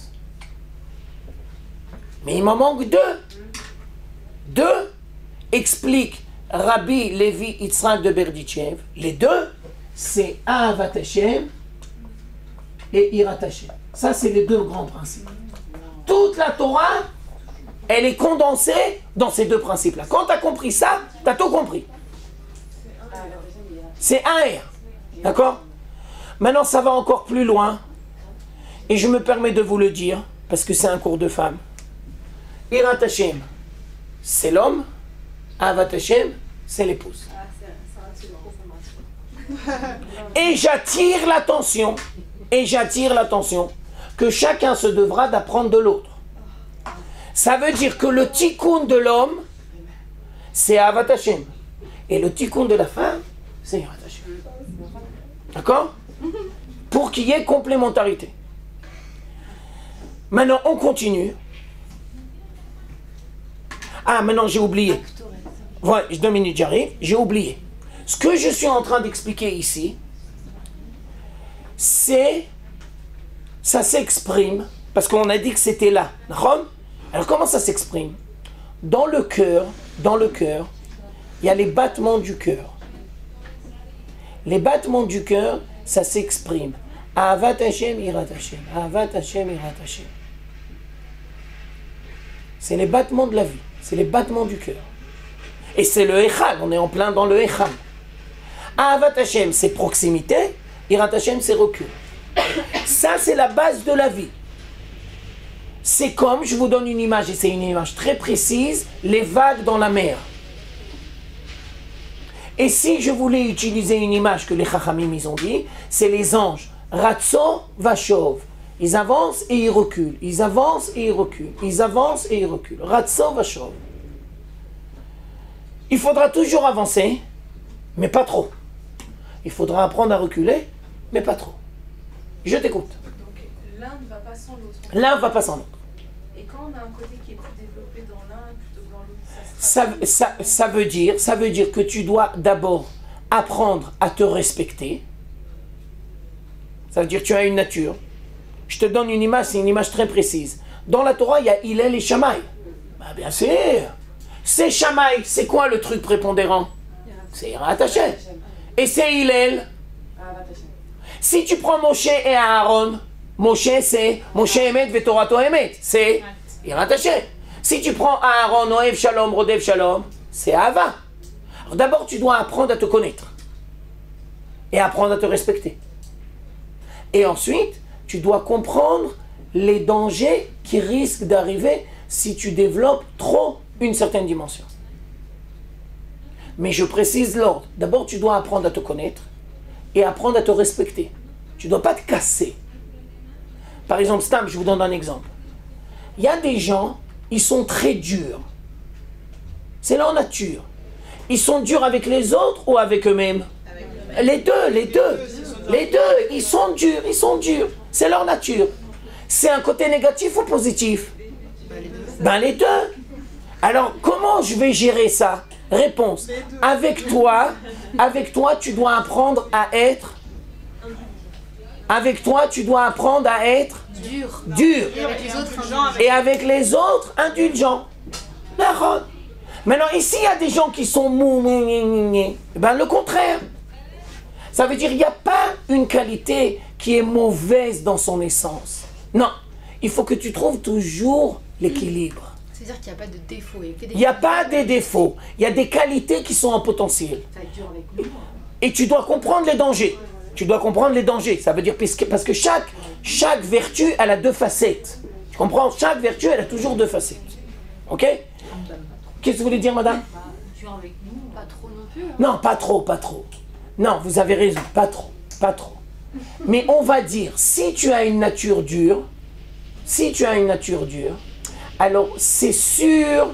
Mais il m'en manque 2. 2 explique Rabbi Levi Yitzhak de Berdichev. Les 2, c'est Ahavat Hashem et Hirat Hashem. Ça, c'est les 2 grands principes. Toute la Torah, elle est condensée dans ces 2 principes-là. Quand tu as compris ça, tu as tout compris. C'est un R. D'accord? Maintenant, ça va encore plus loin. Et je me permets de vous le dire, parce que c'est un cours de femmes. Hirat Hashem, c'est l'homme. Ahavat Hashem, c'est l'épouse. Et j'attire l'attention que chacun se devra d'apprendre de l'autre. Ça veut dire que le tikkun de l'homme, c'est Ahavat Hashem. Et le tikkun de la femme, c'est Hirat Hashem. D'accord? Pour qu'il y ait complémentarité. Maintenant, on continue. Ah, maintenant, j'ai oublié. Voilà, 2 minutes, j'arrive. J'ai oublié. Ce que je suis en train d'expliquer ici, c'est... Ça s'exprime, parce qu'on a dit que c'était là. Alors, comment ça s'exprime? Dans le cœur, il y a les battements du cœur. Les battements du cœur, ça s'exprime Ahavat Hashem, Irat Hashem. Ahavat Hashem, Irat Hashem. C'est les battements de la vie. C'est les battements du cœur. Et c'est le Echal. On est en plein dans le Echal. Ahavat Hashem, c'est proximité. Irat Hashem, c'est recul. Ça, c'est la base de la vie. C'est comme, je vous donne une image, et c'est une image très précise, les vagues dans la mer. Et si je voulais utiliser une image que les Chachamim ils ont dit, c'est les anges. Ratso vachov. Ils avancent et ils reculent. Ils avancent et ils reculent. Ils avancent et ils reculent. Ratso vachov. Il faudra toujours avancer, mais pas trop. Il faudra apprendre à reculer, mais pas trop. Je t'écoute.
Donc l'un ne va pas sans l'autre.
L'un va pas sans l'autre.
Et quand on a un côté qui est plus développé dans l'un plutôt que dans l'autre,
Ça veut dire que tu dois d'abord apprendre à te respecter. Ça veut dire que tu as une nature. Je te donne une image, c'est une image très précise. Dans la Torah, il y a Hillel et Shammai. Bah, bien sûr. C'est Shammai, c'est quoi le truc prépondérant? C'est Irat Hashem. Et c'est Hillel. Si tu prends Moshe et Aaron, Moshe c'est Moshe Emet Vetorato Emet. C'est Irat Hashem. Si tu prends Aaron, Oev Shalom, Rodev Shalom, c'est Ava. Alors d'abord, tu dois apprendre à te connaître. Et apprendre à te respecter. Et ensuite, tu dois comprendre les dangers qui risquent d'arriver si tu développes trop une certaine dimension. Mais je précise l'ordre. D'abord, tu dois apprendre à te connaître et apprendre à te respecter. Tu ne dois pas te casser. Par exemple, Stam, je vous donne un exemple. Il y a des gens, ils sont très durs. C'est leur nature. Ils sont durs avec les autres ou avec eux-mêmes? Les deux, ils sont durs. C'est leur nature. C'est un côté négatif ou positif? Ben les deux. Alors, comment je vais gérer ça? Réponse. Avec toi, tu dois apprendre à être... Avec toi, tu dois apprendre à être... Dur. Et avec les autres, indulgent. Maintenant, ici, il y a des gens qui sont mou, ben le contraire. Ça veut dire qu'il n'y a pas une qualité qui est mauvaise dans son essence. Non, il faut que tu trouves toujours l'équilibre.
C'est-à-dire qu'il n'y a pas de défaut.
Il n'y a pas de défauts. Il y a des qualités qui sont en potentiel. Et tu dois comprendre les dangers. Tu dois comprendre les dangers. Ça veut dire parce que chaque vertu, elle a deux facettes. Tu comprends? Chaque vertu, elle a toujours deux facettes. Ok? Qu'est-ce que vous voulez dire, madame?
Dur avec nous, pas trop non plus.
Non, pas trop. Non, vous avez raison, pas trop. Mais on va dire, si tu as une nature dure, alors c'est sûr.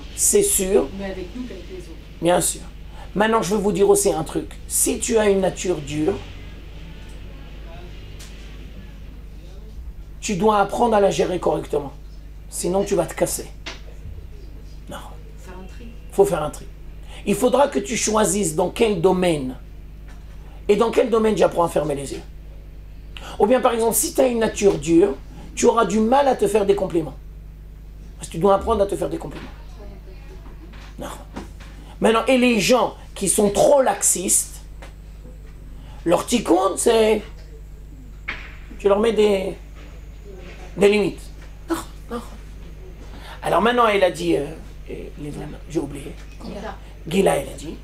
Mais avec nous qu'avec les autres.
Bien sûr. Maintenant, je veux vous dire aussi un truc. Si tu as une nature dure, tu dois apprendre à la gérer correctement. Sinon, tu vas te casser. Non. Faut faire un tri. Il faudra que tu choisisses dans quel domaine. Et dans quel domaine j'apprends à fermer les yeux. Ou bien, par exemple, si tu as une nature dure, tu auras du mal à te faire des compliments. Parce que tu dois apprendre à te faire des compliments. Non. Maintenant, et les gens qui sont trop laxistes, leur tikkun, c'est... Tu leur mets des limites. Non. Alors maintenant, elle a dit... j'ai oublié. Gila, elle a dit...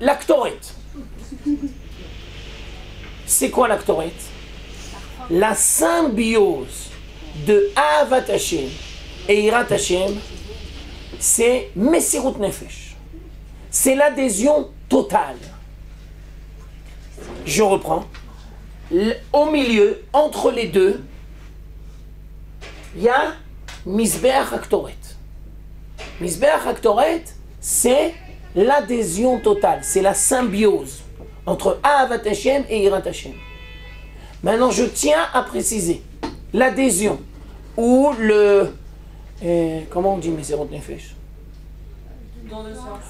L'actorette. C'est quoi l'actorette? La symbiose de Ahavat Hashem et Irat Hashem, c'est Messirut Nefesh. C'est l'adhésion totale. Je reprends. Au milieu, entre les deux, il y a Mizbeach Aktoret. Mizbeach Aktoret, c'est l'adhésion totale, c'est la symbiose entre Ahavat Hashem et Irat Hashem. Maintenant, je tiens à préciser l'adhésion ou le... comment on dit Messirut Nefesh?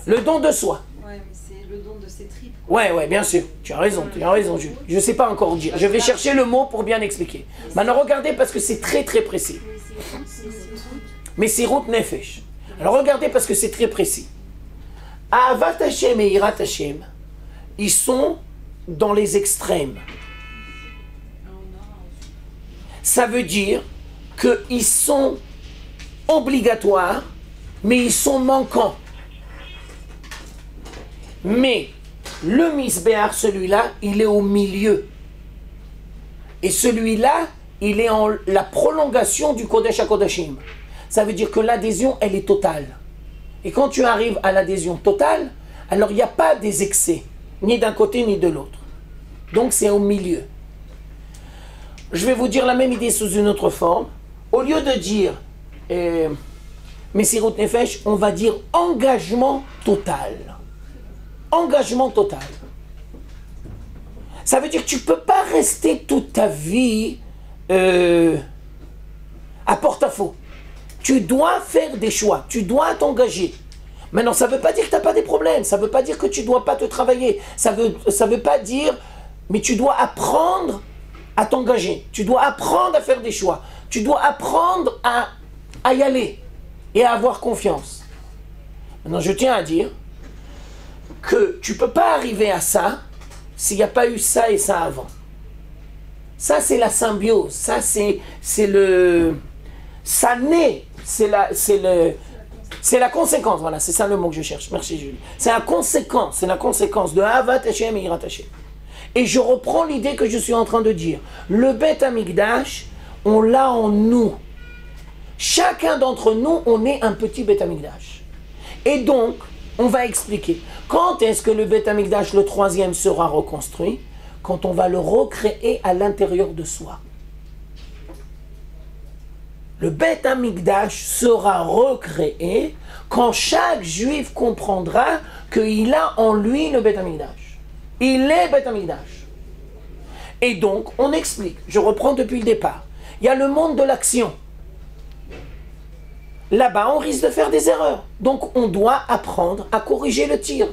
Le don de soi.
Ouais, mais c'est le don de ses tripes.
Ouais, bien sûr. Tu as raison, Jules. Je ne sais pas encore dire. Je vais chercher le mot pour bien expliquer. Maintenant, regardez parce que c'est très très précis. Messirut Nefesh. Alors, regardez parce que c'est très précis. Ahavat Hashem et Irat Hashem, ils sont dans les extrêmes. Ça veut dire qu'ils sont obligatoires, mais ils sont manquants. Mais le misbéar, celui-là, il est au milieu. Et celui-là, il est en la prolongation du Kodesh HaKodashim. Ça veut dire que l'adhésion, elle est totale. Et quand tu arrives à l'adhésion totale, alors il n'y a pas des excès, ni d'un côté ni de l'autre. Donc c'est au milieu. Je vais vous dire la même idée sous une autre forme. Au lieu de dire Messirut Nefesh, on va dire engagement total. Engagement total. Ça veut dire que tu ne peux pas rester toute ta vie à porte-à-faux. Tu dois faire des choix, tu dois t'engager. Maintenant, ça ne veut pas dire que tu n'as pas des problèmes, ça ne veut pas dire que tu ne dois pas te travailler, ça veut pas dire, mais tu dois apprendre à t'engager, tu dois apprendre à faire des choix, tu dois apprendre à y aller et à avoir confiance. Maintenant, je tiens à dire que tu ne peux pas arriver à ça s'il n'y a pas eu ça et ça avant. Ça, c'est la symbiose, ça, c'est le... Ça naît, c'est la conséquence, voilà, c'est ça le mot que je cherche, merci Julie. C'est la conséquence de Ahavat Hashem et Yirat Hashem. Et je reprends l'idée que je suis en train de dire. Le Beth Amikdash, on l'a en nous. Chacun d'entre nous, on est un petit Beth Amikdash. Et donc, on va expliquer. Quand est-ce que le Beth Amikdash, le 3e, sera reconstruit? Quand on va le recréer à l'intérieur de soi. Le Beth Amikdash sera recréé quand chaque juif comprendra qu'il a en lui le Beth Amikdash. Il est Beth Amikdash. Et donc, on explique, je reprends depuis le départ, il y a le monde de l'action. Là-bas, on risque de faire des erreurs. Donc, on doit apprendre à corriger le tir.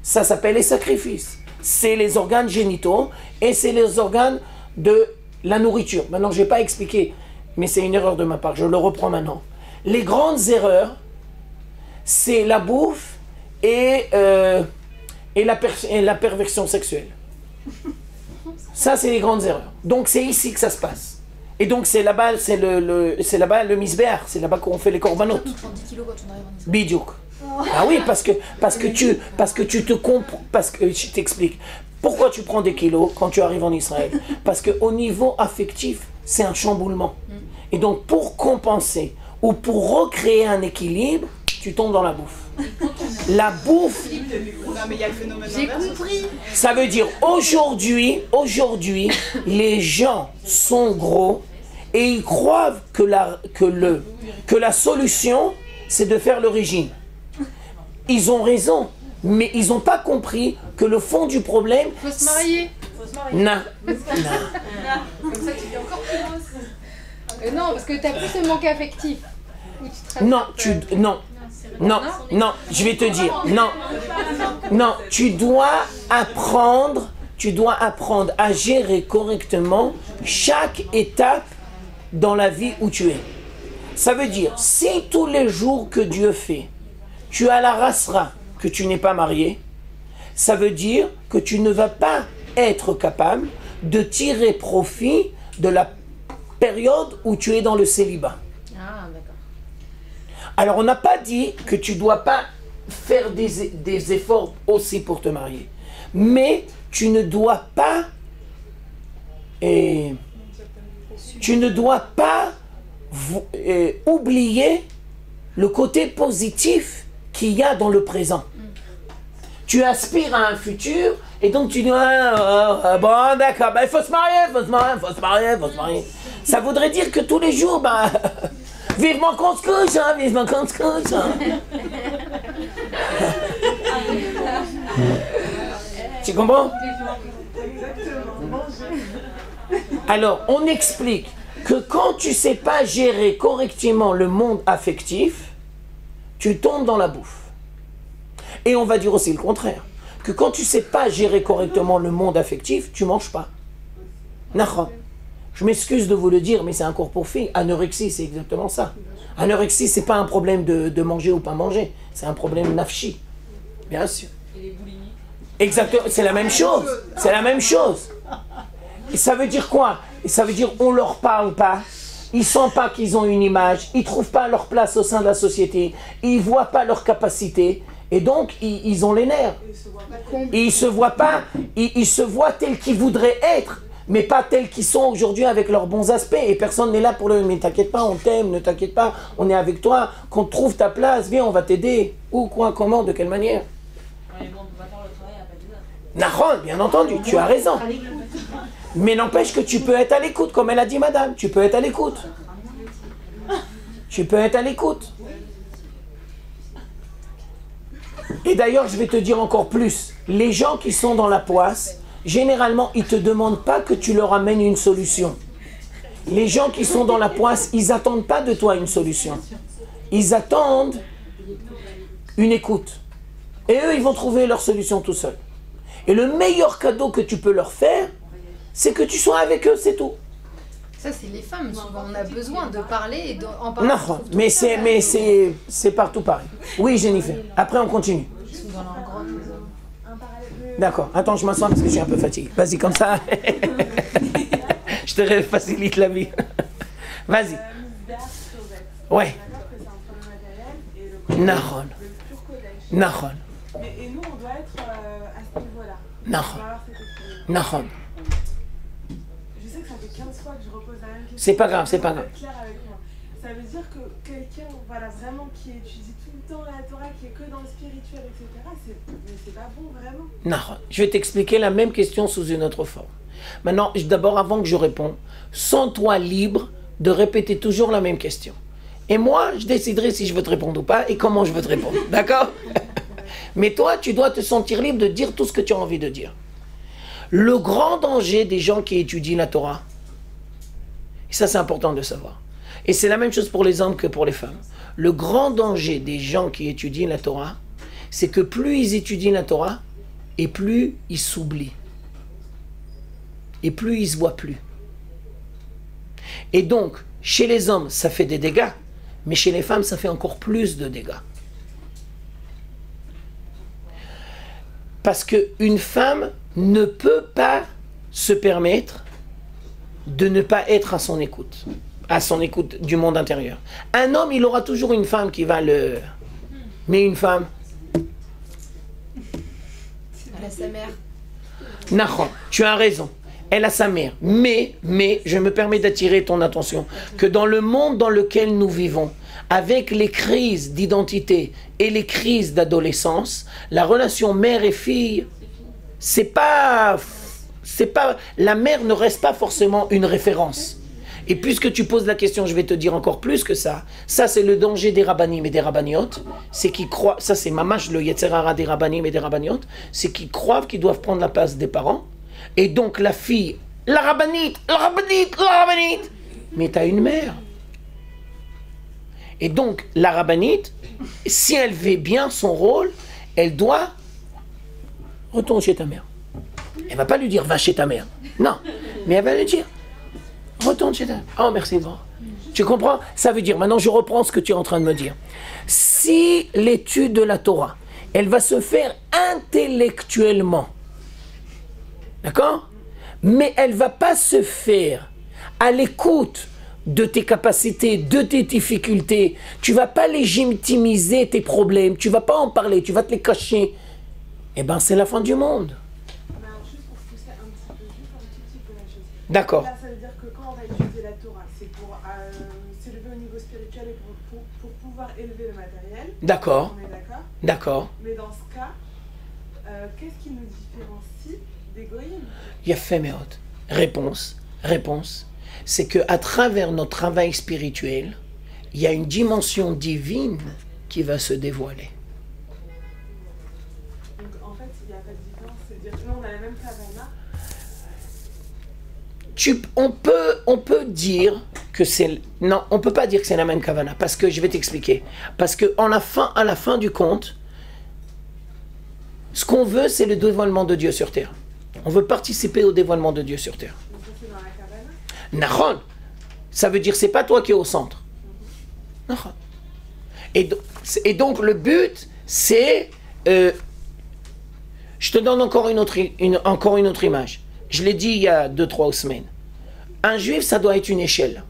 Ça s'appelle les sacrifices. C'est les organes génitaux et c'est les organes de la nourriture. Maintenant, je ne vais pas expliquer, mais c'est une erreur de ma part, je le reprends maintenant. Les grandes erreurs, c'est la bouffe et la perversion sexuelle. Ça, c'est les grandes erreurs. Donc, c'est ici que ça se passe. Et donc, c'est là-bas, c'est là-bas le misbéar, c'est là-bas qu'on fait les korbanot.
On prend 10 kilos quand on arrive en Israël.
Bidiouk. Ah oui, parce que tu te comprends, parce que je t'explique. Pourquoi tu prends des kilos quand tu arrives en Israël? Parce qu'au niveau affectif, c'est un chamboulement. Et donc, pour compenser ou pour recréer un équilibre, tu tombes dans la bouffe. La bouffe,
Non, mais il y a le phénomène
J'ai
inverse.
compris.
ça veut dire aujourd'hui, les gens sont gros et ils croient que la solution, c'est de faire le régime. Ils ont raison, mais ils n'ont pas compris que le fond du problème...
Faut se marier.
Non.
Comme ça, tu dis encore plus grosse.
Non, parce que t'as plus le manque affectif. Où tu te rattrapes,
Non, je vais te dire, non, tu dois apprendre à gérer correctement chaque étape dans la vie où tu es. Ça veut dire, si tous les jours que Dieu fait, tu as la rasra que tu n'es pas marié, ça veut dire que tu ne vas pas être capable de tirer profit de la période où tu es dans le célibat.
Ah, d'accord.
Alors, on n'a pas dit que tu ne dois pas faire des efforts aussi pour te marier. Mais tu ne dois pas... oublier le côté positif qu'il y a dans le présent. Tu aspires à un futur et donc tu dis bon d'accord, il faut se marier. Ça voudrait dire que tous les jours, vivement qu'on se couche, vivement qu'on se couche. Tu comprends? Alors, on explique que quand tu ne sais pas gérer correctement le monde affectif, tu tombes dans la bouffe. Et on va dire aussi le contraire, que quand tu ne sais pas gérer correctement le monde affectif, tu ne manges pas. Nachra. Je m'excuse de vous le dire, mais c'est un cours pour filles. Anorexie, c'est exactement ça. Anorexie, c'est pas un problème de manger ou pas manger, c'est un problème nafshi. Bien sûr.
Et les boulimies.
Exactement, c'est la même chose. C'est la même chose. Ça veut dire quoi? Ça veut dire on leur parle pas. Ils sentent pas qu'ils ont une image. Ils trouvent pas leur place au sein de la société. Ils voient pas leur capacité. Et donc, ils ont les nerfs. Et ils se voient pas. Ils se voient tels qu'ils voudraient être, mais pas tels qu'ils sont aujourd'hui avec leurs bons aspects. Et personne n'est là pour le... Mais t'inquiète pas, on t'aime, ne t'inquiète pas, on est avec toi. Qu'on trouve ta place, viens, on va t'aider. Où, quoi, comment, de quelle manière? Nahon, bien entendu, tu as raison. Mais n'empêche que tu peux être à l'écoute, comme elle a dit madame. Tu peux être à l'écoute. Tu peux être à l'écoute. Et d'ailleurs, je vais te dire encore plus. Les gens qui sont dans la poisse, généralement, ils ne te demandent pas que tu leur amènes une solution. Les gens qui sont dans la poisse, ils n'attendent pas de toi une solution. Ils attendent une écoute. Et eux, ils vont trouver leur solution tout seuls. Et le meilleur cadeau que tu peux leur faire, c'est que tu sois avec eux, c'est tout.
Ça, c'est les femmes, souvent. On a besoin de parler et en parler.
Non, mais c'est partout pareil. Oui, Jennifer. Après, on continue.
Ils sont dans leur grotte.
D'accord. Attends, je m'assois parce que je suis un peu fatigué. Vas-y, comme ça. Je te facilite la vie. Vas-y. Ouais. Nahon. Nahon.
Et nous, on doit être à ce niveau-là.
Nahon. Nahon.
Je sais que ça fait 15 fois que je repose la même question.
C'est pas grave, c'est pas grave.
Clair avec moi. Ça veut dire que quelqu'un, voilà, vraiment qui étudie tout le temps la Torah, qui est que dans le spirituel, etc., mais c'est pas bon, vraiment.
Non, je vais t'expliquer la même question sous une autre forme. Maintenant, d'abord, avant que je réponde, sens-toi libre de répéter toujours la même question. Et moi, je déciderai si je veux te répondre ou pas et comment je veux te répondre. D'accord? Mais toi, tu dois te sentir libre de dire tout ce que tu as envie de dire. Le grand danger des gens qui étudient la Torah, et ça c'est important de savoir, et c'est la même chose pour les hommes que pour les femmes, le grand danger des gens qui étudient la Torah, c'est que plus ils étudient la Torah, et plus ils s'oublient. Et plus ils ne se voient plus. Et donc, chez les hommes, ça fait des dégâts, mais chez les femmes, ça fait encore plus de dégâts. Parce qu'une femme ne peut pas se permettre de ne pas être à son écoute du monde intérieur. Un homme, il aura toujours une femme qui va le... Mais une femme...
Elle a sa mère.
Nahon, tu as raison. Elle a sa mère. Mais, je me permets d'attirer ton attention, que dans le monde dans lequel nous vivons, avec les crises d'identité et les crises d'adolescence, la relation mère et fille, c'est pas, la mère ne reste pas forcément une référence. Et puisque tu poses la question, je vais te dire encore plus que ça. Ça, c'est le danger des rabbanim et des rabbaniotes. C'est qu'ils croient, ça c'est mamash le yetzer hara des rabbanim et des rabbaniotes, c'est qu'ils croient qu'ils doivent prendre la place des parents. Et donc la fille, la rabbinite, mais t'as une mère. Et donc la rabbinite, si elle fait bien son rôle, elle doit retourner chez ta mère. Elle va pas lui dire va chez ta mère. Non, mais elle va lui dire retourne chez ta mère. Oh merci Edouard. Tu comprends? Ça veut dire, maintenant je reprends ce que tu es en train de me dire. Si l'étude de la Torah, elle va se faire intellectuellement, d'accord? Mais elle ne va pas se faire à l'écoute de tes capacités, de tes difficultés. Tu ne vas pas légitimiser tes problèmes, tu ne vas pas en parler, tu vas te les cacher. Eh bien, c'est la fin du monde.
Mais alors, juste pour pousser un petit peu la chose.
D'accord.
Là, ça veut dire que quand on va étudier la Torah, c'est pour s'élever au niveau spirituel et pour pouvoir élever le matériel.
D'accord.
On est d'accord?
D'accord.
Mais dans ce cas, qu'est-ce qui nous différencie des goïms?
Yafé Meod. Réponse. C'est qu'à travers notre travail spirituel, il y a une dimension divine qui va se dévoiler.
Donc en fait, il n'y a pas de différence. C'est-à-dire que nous, on a la même kavana.
On peut dire que c'est... Non, on ne peut pas dire que c'est la même kavana, parce que je vais t'expliquer. Parce qu'à la fin du compte, ce qu'on veut, c'est le dévoilement de Dieu sur terre. On veut participer au dévoilement de Dieu sur terre.
Donc ça, c'est dans la kavana.
Nahon, ça veut dire c'est pas toi qui es au centre. Nahon. Et donc le but, c'est... je te donne encore une autre image. je l'ai dit il y a 2-3 semaines, un juif, ça doit être une échelle.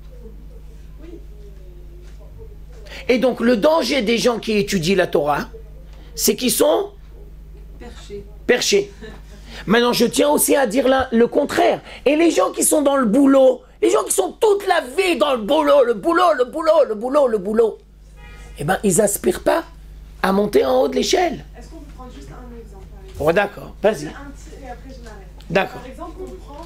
Et donc, le danger des gens qui étudient la Torah, c'est qu'ils sont perchés. Maintenant, je tiens aussi à dire le contraire. Et les gens qui sont dans le boulot, les gens qui sont toute la vie dans le boulot, eh bien, ils n'aspirent pas à monter en haut de l'échelle.
Est-ce qu'on peut prendre juste un exemple
Oh, d'accord, vas-y.
Et après, je m'arrête.
D'accord.
Par exemple, on prend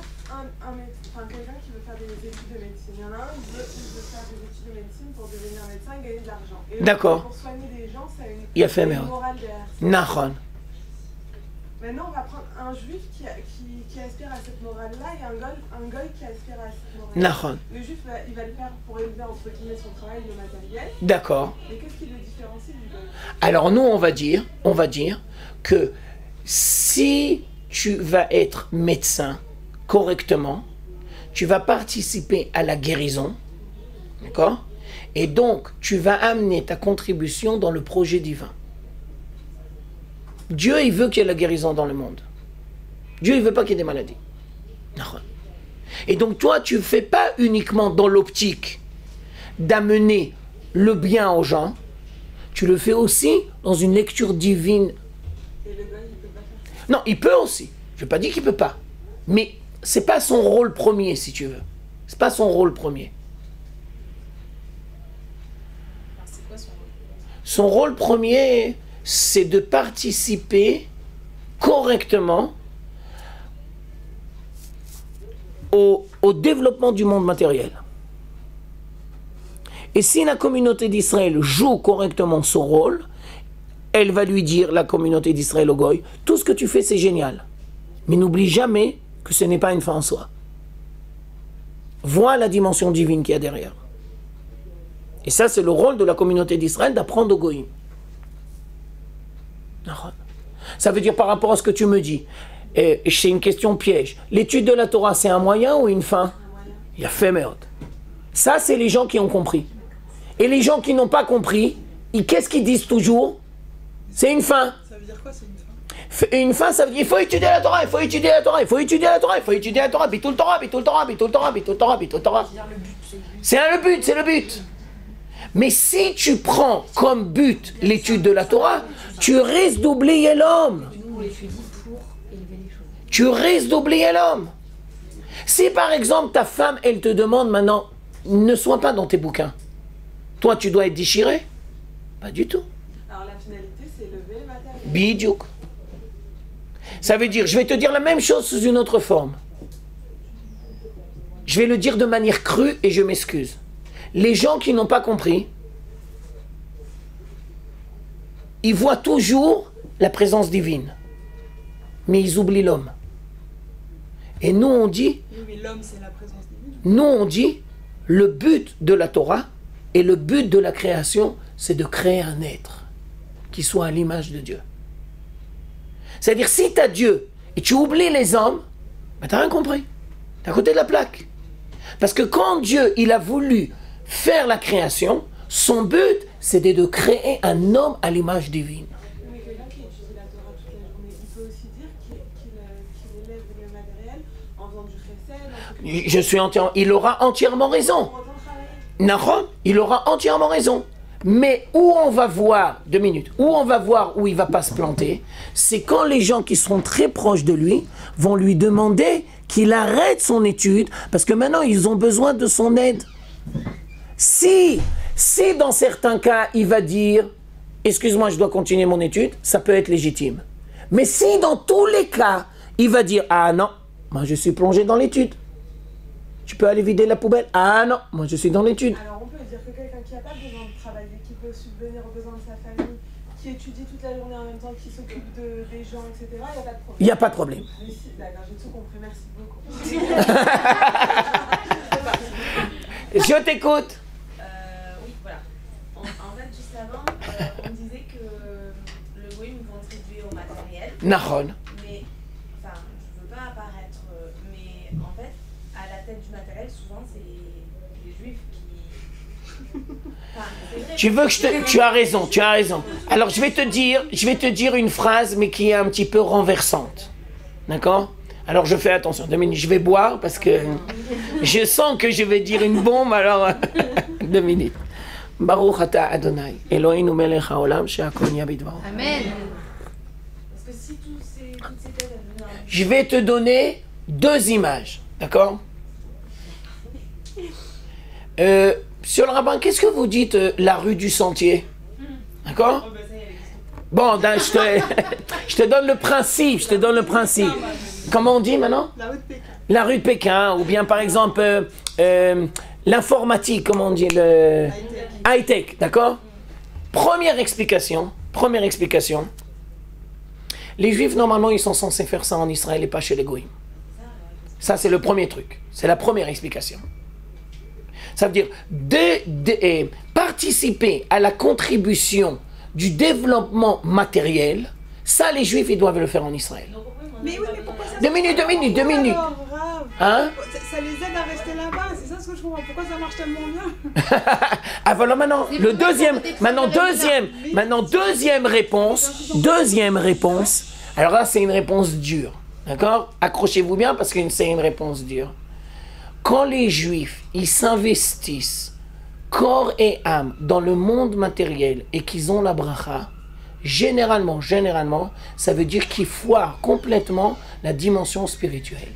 quelqu'un qui veut faire des études de médecine. Il y en a un qui veut faire des études de médecine pour devenir médecin et gagner de l'argent. Et
d'accord.
Pour soigner des gens, ça a une
Yafémer.
morale derrière ça.
Nahon.
Maintenant, on va prendre un juif qui aspire à cette morale-là et un goy qui aspire à cette morale-là.
Nahon.
Le juif, il va le faire pour élever entre guillemets son travail, le matériel.
D'accord.
Et qu'est-ce qui le différencie du goy?
Alors nous, on va dire que si tu vas être médecin correctement, tu vas participer à la guérison, d'accord? Et donc, tu vas amener ta contribution dans le projet divin. Dieu, il veut qu'il y ait la guérison dans le monde. Dieu, il veut pas qu'il y ait des maladies. Et donc, toi, tu ne fais pas uniquement dans l'optique d'amener le bien aux gens, tu le fais aussi dans une lecture divine.
Et le goy, il peut pas faire ça.
Non, il peut aussi. Je n'ai pas dit qu'il ne peut pas. Mais ce n'est pas son rôle premier, si tu veux. Ce n'est pas son rôle premier.
Alors, c'est quoi son rôle?
Son rôle premier, c'est de participer correctement au développement du monde matériel. Et si la communauté d'Israël joue correctement son rôle, elle va lui dire, la communauté d'Israël au Goy, tout ce que tu fais c'est génial. Mais n'oublie jamais que ce n'est pas une fin en soi. Vois la dimension divine qu'il y a derrière. Et ça c'est le rôle de la communauté d'Israël d'apprendre au Goïm. Ça veut dire par rapport à ce que tu me dis, c'est une question piège. L'étude de la Torah c'est un moyen ou une fin? Il a fait merde. Ça c'est les gens qui ont compris. Et les gens qui n'ont pas compris, qu'est-ce qu'ils disent toujours? C'est une fin.
Ça veut dire quoi, c'est une fin?
Une fin, ça veut dire il faut étudier la Torah, il faut étudier la Torah, il faut étudier la Torah, il faut étudier la Torah, bitul Torah, bitul Torah, bitul Torah, bitul Torah, bitul Torah. C'est le but. Mais si tu prends comme but l'étude de la Torah, tu risques d'oublier l'homme.
Nous, on l'étudie pour élever les choses.
Tu risques d'oublier l'homme. Si par exemple ta femme, elle te demande maintenant, ne sois pas dans tes bouquins. Toi, tu dois être déchiré? Pas du tout.
Alors la finalité, c'est élever le matériel.
Bidiouk. Ça veut dire, je vais te dire la même chose sous une autre forme. Je vais le dire de manière crue et je m'excuse. Les gens qui n'ont pas compris, ils voient toujours la présence divine. Mais ils oublient l'homme. Et nous on dit,
Oui, mais l'homme, c'est la présence divine.
nous on dit, le but de la Torah et le but de la création, c'est de créer un être qui soit à l'image de Dieu. C'est-à-dire, si tu as Dieu et tu oublies les hommes, ben tu n'as rien compris. Tu es à côté de la plaque. Parce que quand Dieu il a voulu faire la création, son but, c'était de créer un homme à l'image divine.
Mais quelqu'un qui étudie la Torah toute la journée, il peut aussi dire qu'il élève le matériel en faisant du chesed,
Je suis entièrement, il aura entièrement raison.
pour autant travailler.
Nahon, il aura entièrement raison. Mais où on va voir, 2 minutes, où on va voir où il ne va pas se planter, c'est quand les gens qui seront très proches de lui vont lui demander qu'il arrête son étude, parce que maintenant ils ont besoin de son aide. Si dans certains cas il va dire, excuse-moi je dois continuer mon étude, ça peut être légitime. Mais si dans tous les cas il va dire, ah non, moi je suis plongé dans l'étude. Tu peux aller vider la poubelle? Ah non, moi je suis dans l'étude.
Alors on peut dire que quelqu'un qui n'a pas besoin de travailler, qui peut subvenir aux besoins de sa famille, qui étudie toute la journée en même temps, qui s'occupe des gens, etc., il n'y a pas de problème.
Il n'y a pas de problème.
Mais si, d'accord, j'ai tout compris, merci beaucoup.
Je t'écoute.
Oui, voilà. En fait, juste avant, on disait que le goïm contribuait au matériel,
Nahon.
mais, enfin, je veux pas apparaître, mais en fait, à la tête du matériel, souvent, c'est les juifs qui... Enfin, c'est vrai.
Tu veux que je te... Tu as raison. Alors je vais te dire une phrase, mais qui est un petit peu renversante. D'accord? Alors je fais attention. 2 minutes, je vais boire parce que je sens que je vais dire une bombe, alors 2 minutes. Baruch ata Adonai, Eloheinu melech haolam she'akol nהיה bidvaro.
Amen.
Parce que si toutes ces têtes elles venaient
Je vais te donner 2 images, d'accord? Monsieur le rabbin, qu'est-ce que vous dites la rue du Sentier? D'accord? Bon, je te donne le principe, Comment on dit maintenant?
La rue de Pékin.
La rue de Pékin, ou bien par exemple l'informatique, comment on dit, le high-tech, d'accord? Première explication. Les Juifs, normalement, ils sont censés faire ça en Israël et pas chez les Goïms. Ça, c'est le premier truc. C'est la première explication. Ça veut dire participer à la contribution du développement matériel. Ça, les Juifs, ils doivent le faire en Israël.
Mais oui, mais pourquoi ça
2 minutes.
Alors, grave.
Hein?
Ça les aide à rester là-bas, c'est ça ce que je comprends. Pourquoi ça marche tellement bien?
Ah voilà maintenant, le deuxième, deuxième réponse. Alors là, c'est une réponse dure, d'accord? Accrochez-vous bien parce que c'est une réponse dure. Quand les Juifs, ils s'investissent corps et âme dans le monde matériel et qu'ils ont la bracha, généralement, ça veut dire qu'ils foirent complètement la dimension spirituelle.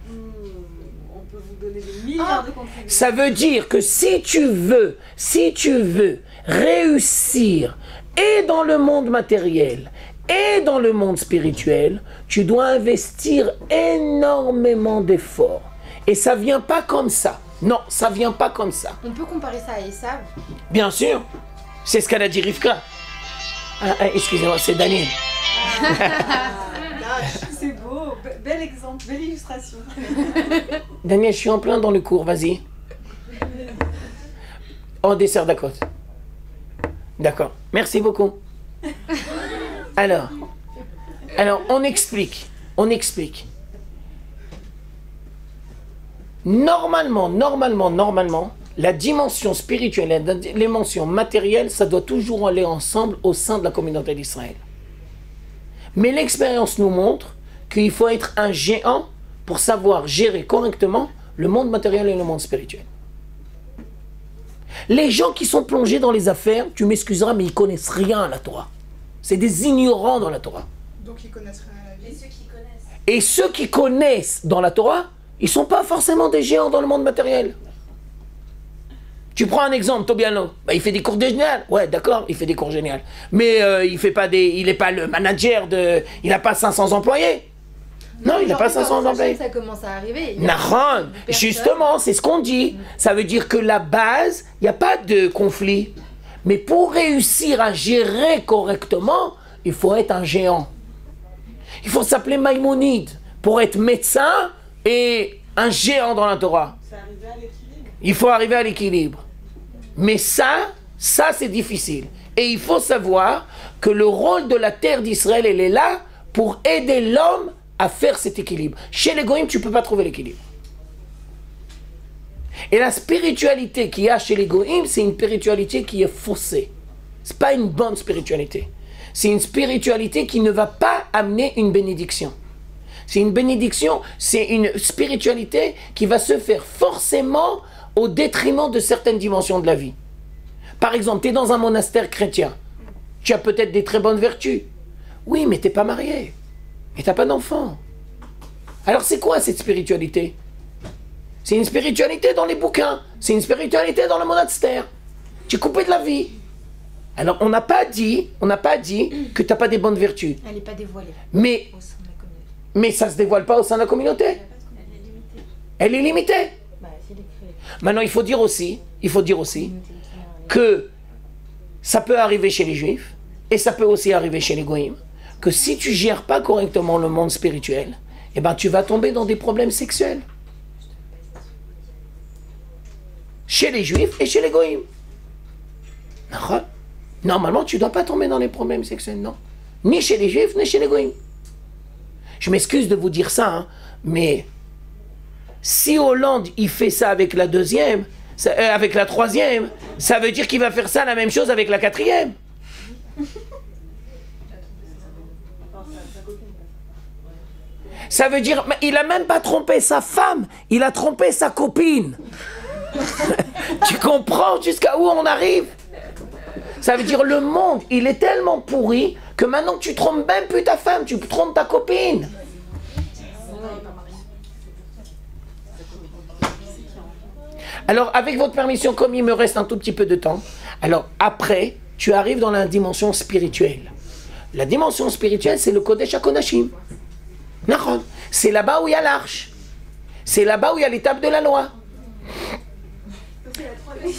On peut vous donner des milliards de contributions.
Ça veut dire que si tu veux réussir et dans le monde matériel et dans le monde spirituel, tu dois investir énormément d'efforts. Et ça vient pas comme ça. Non, ça vient pas comme ça.
On peut comparer ça à Esav.
Bien sûr, c'est ce qu'elle a dit Rivka. Excusez-moi, c'est Daniel.
C'est beau, bel exemple, belle illustration.
Daniel, je suis en plein dans le cours, vas-y. En dessert d'Akot. D'accord, merci beaucoup. Alors, on explique. Normalement, la dimension spirituelle et la dimension matérielle, ça doit toujours aller ensemble au sein de la communauté d'Israël. Mais l'expérience nous montre qu'il faut être un géant pour savoir gérer correctement le monde matériel et le monde spirituel. Les gens qui sont plongés dans les affaires, tu m'excuseras, mais ils connaissent rien à la Torah. C'est des ignorants dans la Torah.
Donc ils connaissent rien à la vie.
Et ceux qui connaissent dans la Torah, ils ne sont pas forcément des géants dans le monde matériel. Tu prends un exemple, Tobiano. Il fait des cours génial. Ouais, d'accord, il fait des cours génial. Mais il n'est pas le manager de... Il n'a pas 500 employés. Non, il n'a pas 500 employés.
Ça commence à arriver.
Nahon, justement, c'est ce qu'on dit. Ça veut dire que la base, il n'y a pas de conflit. Mais pour réussir à gérer correctement, il faut être un géant. Il faut s'appeler Maïmonide pour être médecin et un géant dans la Torah. Il faut arriver à l'équilibre. Mais ça c'est difficile. Et il faut savoir que le rôle de la terre d'Israël, elle est là pour aider l'homme à faire cet équilibre. Chez les Goïms, tu ne peux pas trouver l'équilibre. Et la spiritualité qu'il y a chez les Goïms, c'est une spiritualité qui est faussée. Ce n'est pas une bonne spiritualité. C'est une spiritualité qui ne va pas amener une bénédiction. C'est une bénédiction, c'est une spiritualité qui va se faire forcément au détriment de certaines dimensions de la vie. Par exemple, tu es dans un monastère chrétien. Tu as peut-être des très bonnes vertus. Oui, mais tu n'es pas marié. Et tu n'as pas d'enfant. Alors c'est quoi cette spiritualité? C'est une spiritualité dans les bouquins. C'est une spiritualité dans le monastère. Tu es coupé de la vie. Alors on n'a pas dit que tu n'as pas des bonnes vertus.
Elle n'est pas dévoilée.
Mais ça ne se dévoile pas au sein de la communauté. Elle est limitée. Maintenant, il faut dire aussi que ça peut arriver chez les Juifs et ça peut aussi arriver chez les Goïms, que si tu ne gères pas correctement le monde spirituel, eh ben, tu vas tomber dans des problèmes sexuels. Chez les Juifs et chez les Goïms. Normalement, tu ne dois pas tomber dans les problèmes sexuels, non. Ni chez les Juifs, ni chez les Goïms. Je m'excuse de vous dire ça, hein, mais si Hollande, il fait ça avec la deuxième, avec la troisième, ça veut dire qu'il va faire ça la même chose avec la quatrième. Ça veut dire, il a même pas trompé sa femme, il a trompé sa copine. Tu comprends jusqu'à où on arrive? Ça veut dire le monde, il est tellement pourri que maintenant tu trompes même plus ta femme, tu trompes ta copine. Alors, avec votre permission, comme il me reste un tout petit peu de temps, alors après, tu arrives dans la dimension spirituelle. La dimension spirituelle, c'est le Kodesh HaKodashim. C'est là-bas où il y a l'arche. C'est là-bas où il y a l'étape de la loi.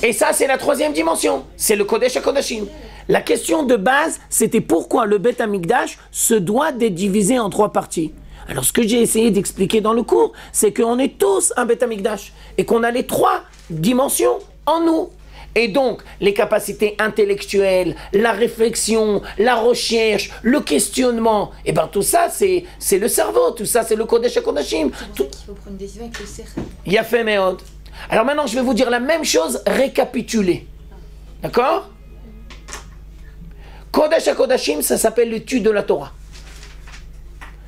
Et ça, c'est la troisième dimension. C'est le Kodesh HaKodashim. La question de base, c'était pourquoi le Beth Amikdash se doit d'être divisé en 3 parties. Alors, ce que j'ai essayé d'expliquer dans le cours, c'est qu'on est tous un Beth Amikdash et qu'on a les 3 dimensions en nous. Et donc, les capacités intellectuelles, la réflexion, la recherche, le questionnement, et bien tout ça, c'est le cerveau, tout ça, c'est le Kodesh HaKodashim.
C'est pour ça qu'il faut prendre une décision avec le cerveau.
Yafé Meod. Alors maintenant, je vais vous dire la même chose récapitulée. D'accord? Kodesh HaKodashim, ça s'appelle l'étude de la Torah.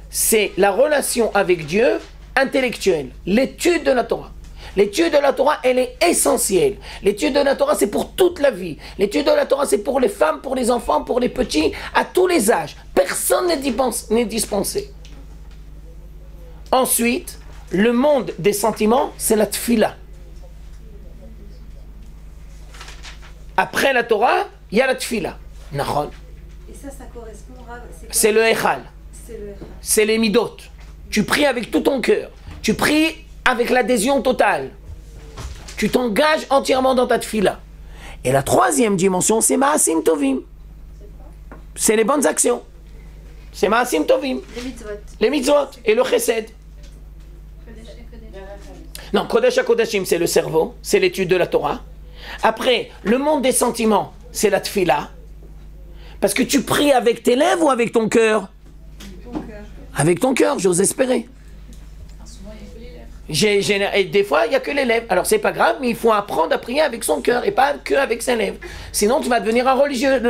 C'est la relation avec Dieu intellectuelle, l'étude de la Torah. L'étude de la Torah, elle est essentielle. L'étude de la Torah, c'est pour toute la vie. L'étude de la Torah, c'est pour les femmes, pour les enfants, pour les petits, à tous les âges. Personne n'est dispensé. Ensuite, le monde des sentiments, c'est la tfila. Après la Torah, il y a la tfila. Nahon.
Et ça correspond à...
C'est le echal.
C'est le Echal.
C'est les midot. Tu pries avec tout ton cœur. Tu pries avec l'adhésion totale. Tu t'engages entièrement dans ta tfila. Et la troisième dimension, c'est Ma'asim Tovim. C'est les bonnes actions. C'est Ma'asim Tovim.
Les mitzvot.
Les mitzvot et le chesed. Non, Kodesh HaKodashim, c'est le cerveau, c'est l'étude de la Torah. Après, le monde des sentiments, c'est la tfila. Parce que tu pries avec tes lèvres ou avec ton cœur? Avec ton cœur, j'ose espérer. Et des fois, il n'y a que les lèvres. Alors, c'est pas grave, mais il faut apprendre à prier avec son cœur et pas que avec ses lèvres. Sinon, tu vas devenir un religieux.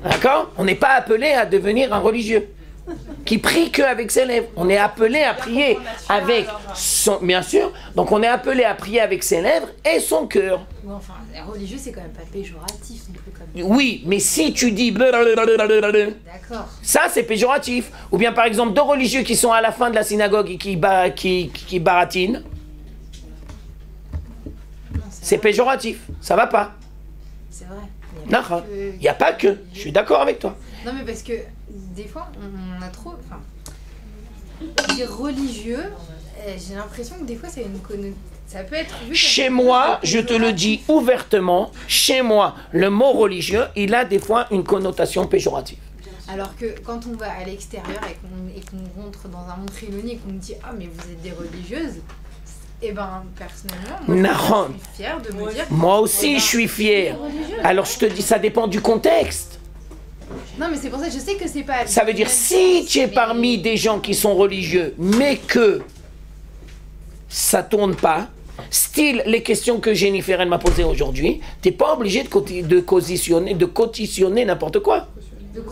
D'accord? On n'est pas appelé à devenir un religieux qui prie que avec ses lèvres. On est appelé à prier avec son... Bien sûr. Donc, on est appelé à prier avec ses lèvres et son cœur.
Bon, enfin, religieux, c'est quand même pas péjoratif non plus.
Oui, mais si tu dis...
D'accord.
Ça, c'est péjoratif. Ou bien, par exemple, 2 religieux qui sont à la fin de la synagogue et qui baratinent. C'est péjoratif. Ça va pas.
C'est vrai.
Il n'y a pas que. Je suis d'accord avec toi.
Non, mais parce que des fois, on a trop... Enfin, dire religieux, j'ai l'impression que des fois, ça a une connotation... Ça peut être vu
chez moi, je te le dis ouvertement, chez moi, le mot religieux, il a des fois une connotation péjorative.
Alors que quand on va à l'extérieur et qu'on rentre dans un monde réuni et qu'on me dit « Ah, mais vous êtes des religieuses », eh ben, personnellement, moi, je suis fière de me dire...
Moi aussi, je suis fière. Alors, je te dis, ça dépend du contexte.
Non, mais c'est pour ça que je sais que c'est pas...
Ça veut dire, si tu es parmi des gens qui sont religieux, mais que ça tourne pas, style les questions que Jennifer elle m'a posées aujourd'hui, tu n'es pas obligé de cautionner n'importe quoi.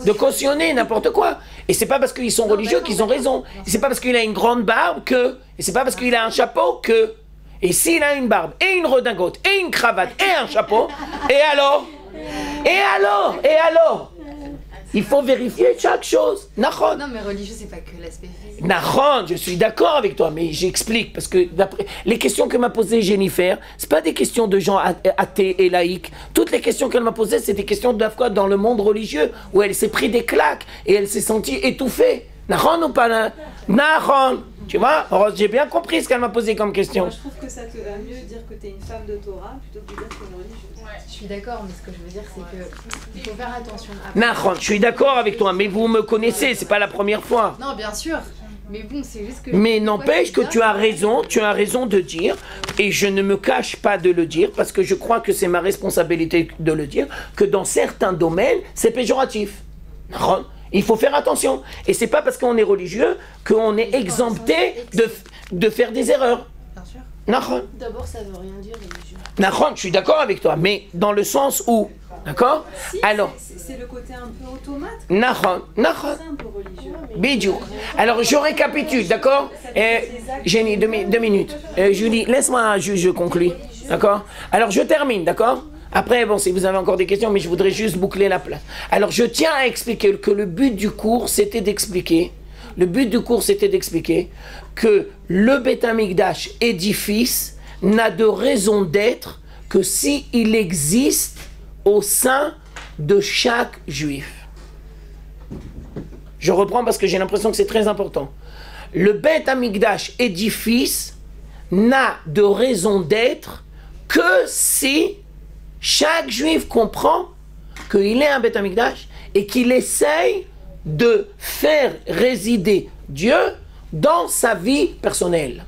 De cautionner n'importe quoi. Et c'est pas parce qu'ils sont religieux qu'ils ont raison. Et c'est pas parce qu'il a une grande barbe que... Et c'est pas parce qu'il a un chapeau que... Et s'il a une barbe, et une redingote, et une cravate, et un chapeau, et alors? Il faut vérifier chaque chose. Nahon.
Non, mais religieux, c'est pas que l'aspect physique.
Nahon, je suis d'accord avec toi, mais j'explique. Parce que d'après les questions que m'a posées Jennifer, c'est pas des questions de gens athées et laïcs. Toutes les questions qu'elle m'a posées, c'est des questions dans le monde religieux, où elle s'est pris des claques et elle s'est sentie étouffée. Nahon ou pas? Nahon. Tu vois, j'ai bien compris ce qu'elle m'a posé comme question.
Moi, je trouve que ça te va mieux dire que tu es une femme de Torah plutôt que de dire que tu es une religieuse.
Je suis d'accord, mais ce que je veux dire, c'est que il faut faire attention.
Nahon, je suis d'accord avec toi, mais vous me connaissez, c'est pas la première fois.
Non, bien sûr. Mais bon, c'est juste que...
Mais n'empêche que tu as raison de dire, et je ne me cache pas de le dire, parce que je crois que c'est ma responsabilité de le dire, que dans certains domaines, c'est péjoratif. Nahon. Il faut faire attention. Et c'est pas parce qu'on est religieux qu'on est exempté de faire des erreurs.
Bien sûr.
Nahon.
D'abord, ça veut rien dire religieux.
Nahon, je suis d'accord avec toi, mais dans le sens où, d'accord?
Si,
Alors,
c'est le côté un peu automate.
Nahon, Nahon.
C'est un peu religieux.
Bidou. Alors, je récapitule, d'accord? Jenny, 2 minutes. Julie, laisse-moi, je conclue, d'accord? Alors, je termine, d'accord? Après, bon, si vous avez encore des questions, mais je voudrais juste boucler la place. Alors, je tiens à expliquer que le but du cours, c'était d'expliquer que le Beth Amikdash édifice n'a de raison d'être que s'il existe au sein de chaque juif. Je reprends parce que j'ai l'impression que c'est très important. Le Beth Amikdash édifice n'a de raison d'être que si chaque juif comprend qu'il est un Beth Amikdash et qu'il essaye de faire résider Dieu dans sa vie personnelle.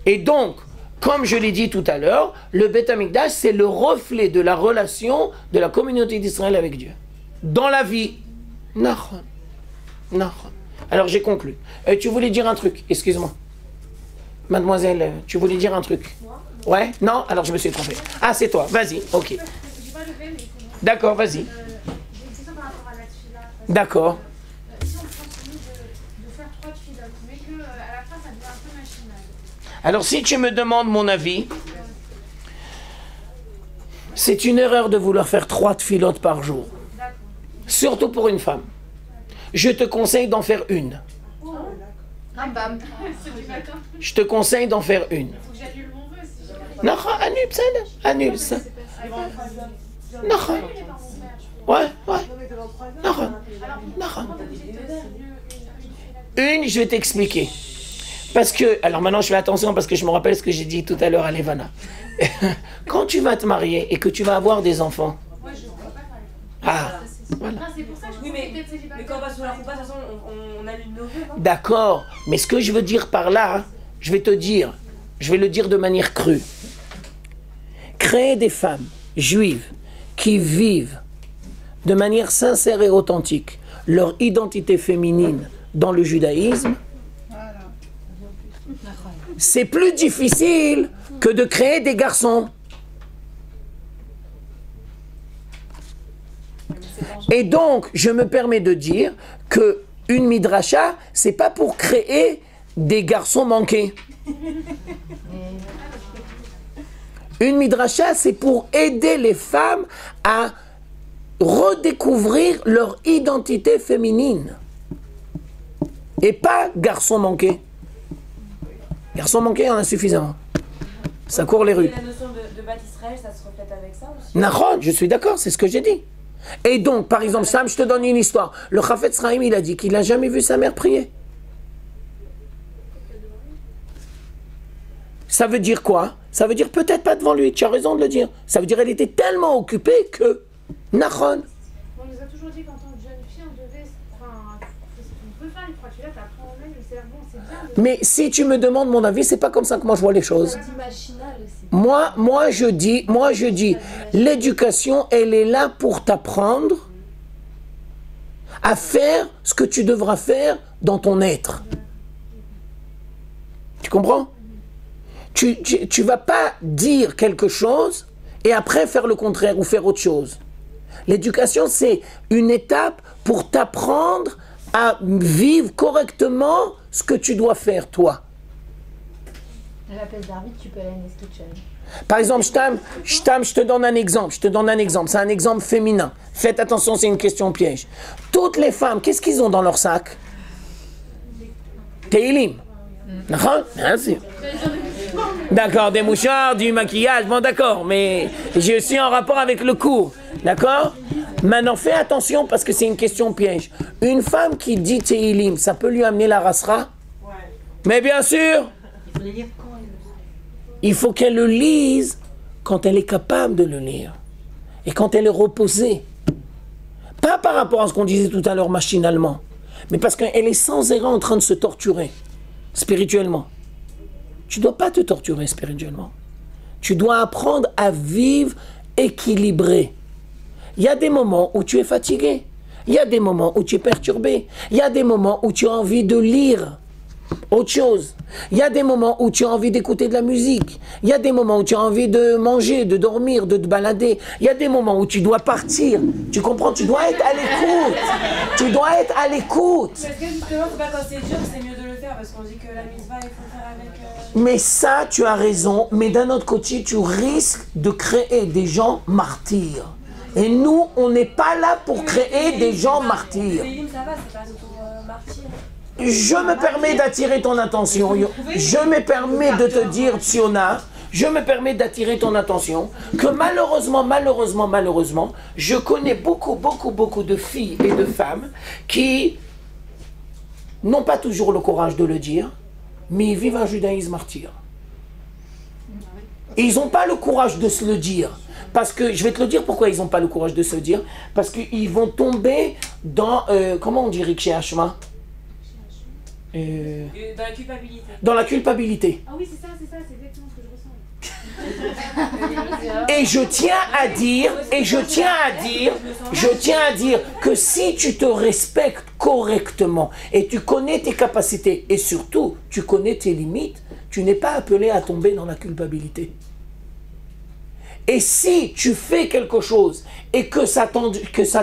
Et donc, comme je l'ai dit tout à l'heure, le Beth Amikdash, c'est le reflet de la relation de la communauté d'Israël avec Dieu. Dans la vie. Nahon. Nahon. Alors j'ai conclu. Tu voulais dire un truc, excuse-moi. Mademoiselle, tu voulais dire un truc? Ouais? Non? Alors je me suis trompé. Ah, c'est toi, vas-y, ok. D'accord, vas-y. D'accord.
Si on continue de faire 3 tfilotes, mais qu'à la fin ça devient un peu machinal.
Alors si tu me demandes mon avis, c'est une erreur de vouloir faire 3 tfilotes par jour. Surtout pour une femme. Je te conseille d'en faire une. Je te conseille d'en faire une.
Faut que j'annule mon vœu si
Non, annule ça. Annule ça. Non. Ouais. Non. Une, je vais t'expliquer. Parce que, alors maintenant je fais attention parce que je me rappelle ce que j'ai dit tout à l'heure à Levana. Quand tu vas te marier et que tu vas avoir des enfants. Ah, voilà.
Oui, mais quand on va sur la roupa, de toute façon, on allume nos vœux.
D'accord, mais ce que je veux dire par là, je vais le dire de manière crue. Créer des femmes juives qui vivent de manière sincère et authentique leur identité féminine dans le judaïsme, c'est plus difficile que de créer des garçons. Et donc, je me permets de dire que une midrasha, c'est pas pour créer des garçons manqués. Une midrasha, c'est pour aider les femmes à redécouvrir leur identité féminine. Et pas garçons manqués. Garçons manqués, il y en a suffisamment. Ça court les rues.
La notion de Bat Israël, ça se reflète avec ça aussi.
Nahon, je suis d'accord, c'est ce que j'ai dit. Et donc, par exemple, Sam, je te donne une histoire. Le Chafetz Chaim, il a dit qu'il n'a jamais vu sa mère prier. Ça veut dire quoi? Ça veut dire peut-être pas devant lui, tu as raison de le dire. Ça veut dire qu'elle était tellement occupée que... Nahon.
On nous a toujours dit qu'en tant que jeune fille, on devait. Enfin, on peut faire les 3 tfilotes, après on met le cerveau, c'est bien.
Mais si tu me demandes mon avis, c'est pas comme ça que moi je vois les choses. Moi je dis, l'éducation, elle est là pour t'apprendre à faire ce que tu devras faire dans ton être. Tu comprends? Tu vas pas dire quelque chose et après faire le contraire ou faire autre chose. L'éducation, c'est une étape pour t'apprendre à vivre correctement ce que tu dois faire, toi.
J'appelle David, tu peux aller à Nest Kitchen.
Par exemple, je te donne un exemple. C'est un exemple féminin. Faites attention, c'est une question piège. Toutes les femmes, qu'est-ce qu'ils ont dans leur sac? Teilim. Bien sûr. D'accord, des mouchoirs, du maquillage, bon d'accord, mais je suis en rapport avec le cours, d'accord? Maintenant, fais attention parce que c'est une question piège. Une femme qui dit Teilim, ça peut lui amener la rasra? Ouais. Mais bien sûr, il faut qu'elle le lise quand elle est capable de le lire et quand elle est reposée. Pas par rapport à ce qu'on disait tout à l'heure machinalement, mais parce qu'elle est sans arrêt en train de se torturer spirituellement. Tu ne dois pas te torturer spirituellement. Tu dois apprendre à vivre équilibré. Il y a des moments où tu es fatigué. Il y a des moments où tu es perturbé. Il y a des moments où tu as envie de lire. Autre chose, il y a des moments où tu as envie d'écouter de la musique. Il y a des moments où tu as envie de manger, de dormir, de te balader. Il y a des moments où tu dois partir. Tu comprends? Tu dois être à l'écoute. Tu dois être à l'écoute.
Parce que justement, c'est pas quand c'est dur, c'est mieux de le faire parce qu'on dit que la mitzvah, il faut faire avec.
Mais ça, tu as raison. Mais d'un autre côté, tu risques de créer des gens martyrs. Et nous, on n'est pas là pour créer des gens martyrs.
Ça va, c'est pas pour martyr.
Je me permets d'attirer ton attention. Je me permets de te dire, Tsiona, je me permets d'attirer ton attention que malheureusement, je connais beaucoup de filles et de femmes qui n'ont pas toujours le courage de le dire, mais ils vivent un judaïsme martyr. Et ils n'ont pas le courage de se le dire. Parce que, je vais te le dire pourquoi ils n'ont pas le courage de se le dire. Parce qu'ils vont tomber dans, comment on dit chez Hachma?
Dans la culpabilité.
Dans la culpabilité.
Ah oui, c'est exactement ce que je ressens.
Et je tiens à dire que si tu te respectes correctement et tu connais tes capacités et surtout tu connais tes limites, tu n'es pas appelé à tomber dans la culpabilité. Et si tu fais quelque chose et que ça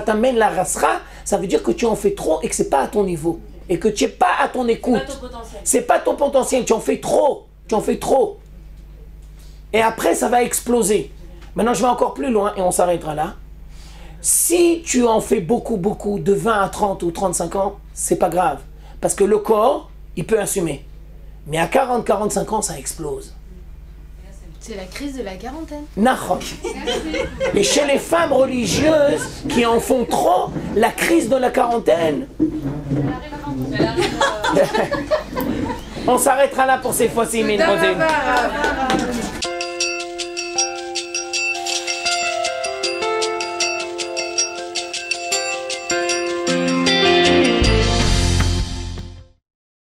t'amène la rasera, ça veut dire que tu en fais trop et que c'est pas à ton niveau. Et que tu n'es pas à ton écoute. C'est pas ton potentiel, tu en fais trop. Tu en fais trop. Et après, ça va exploser. Maintenant, je vais encore plus loin et on s'arrêtera là. Si tu en fais beaucoup, de 20 à 30 ou 35 ans, c'est pas grave. Parce que le corps, il peut assumer. Mais à 40, 45 ans, ça explose.
C'est la crise de la quarantaine.
Nahon. Et chez les femmes religieuses qui en font trop, la crise de la quarantaine. On s'arrêtera là pour ces fois-ci, mesdemoiselles.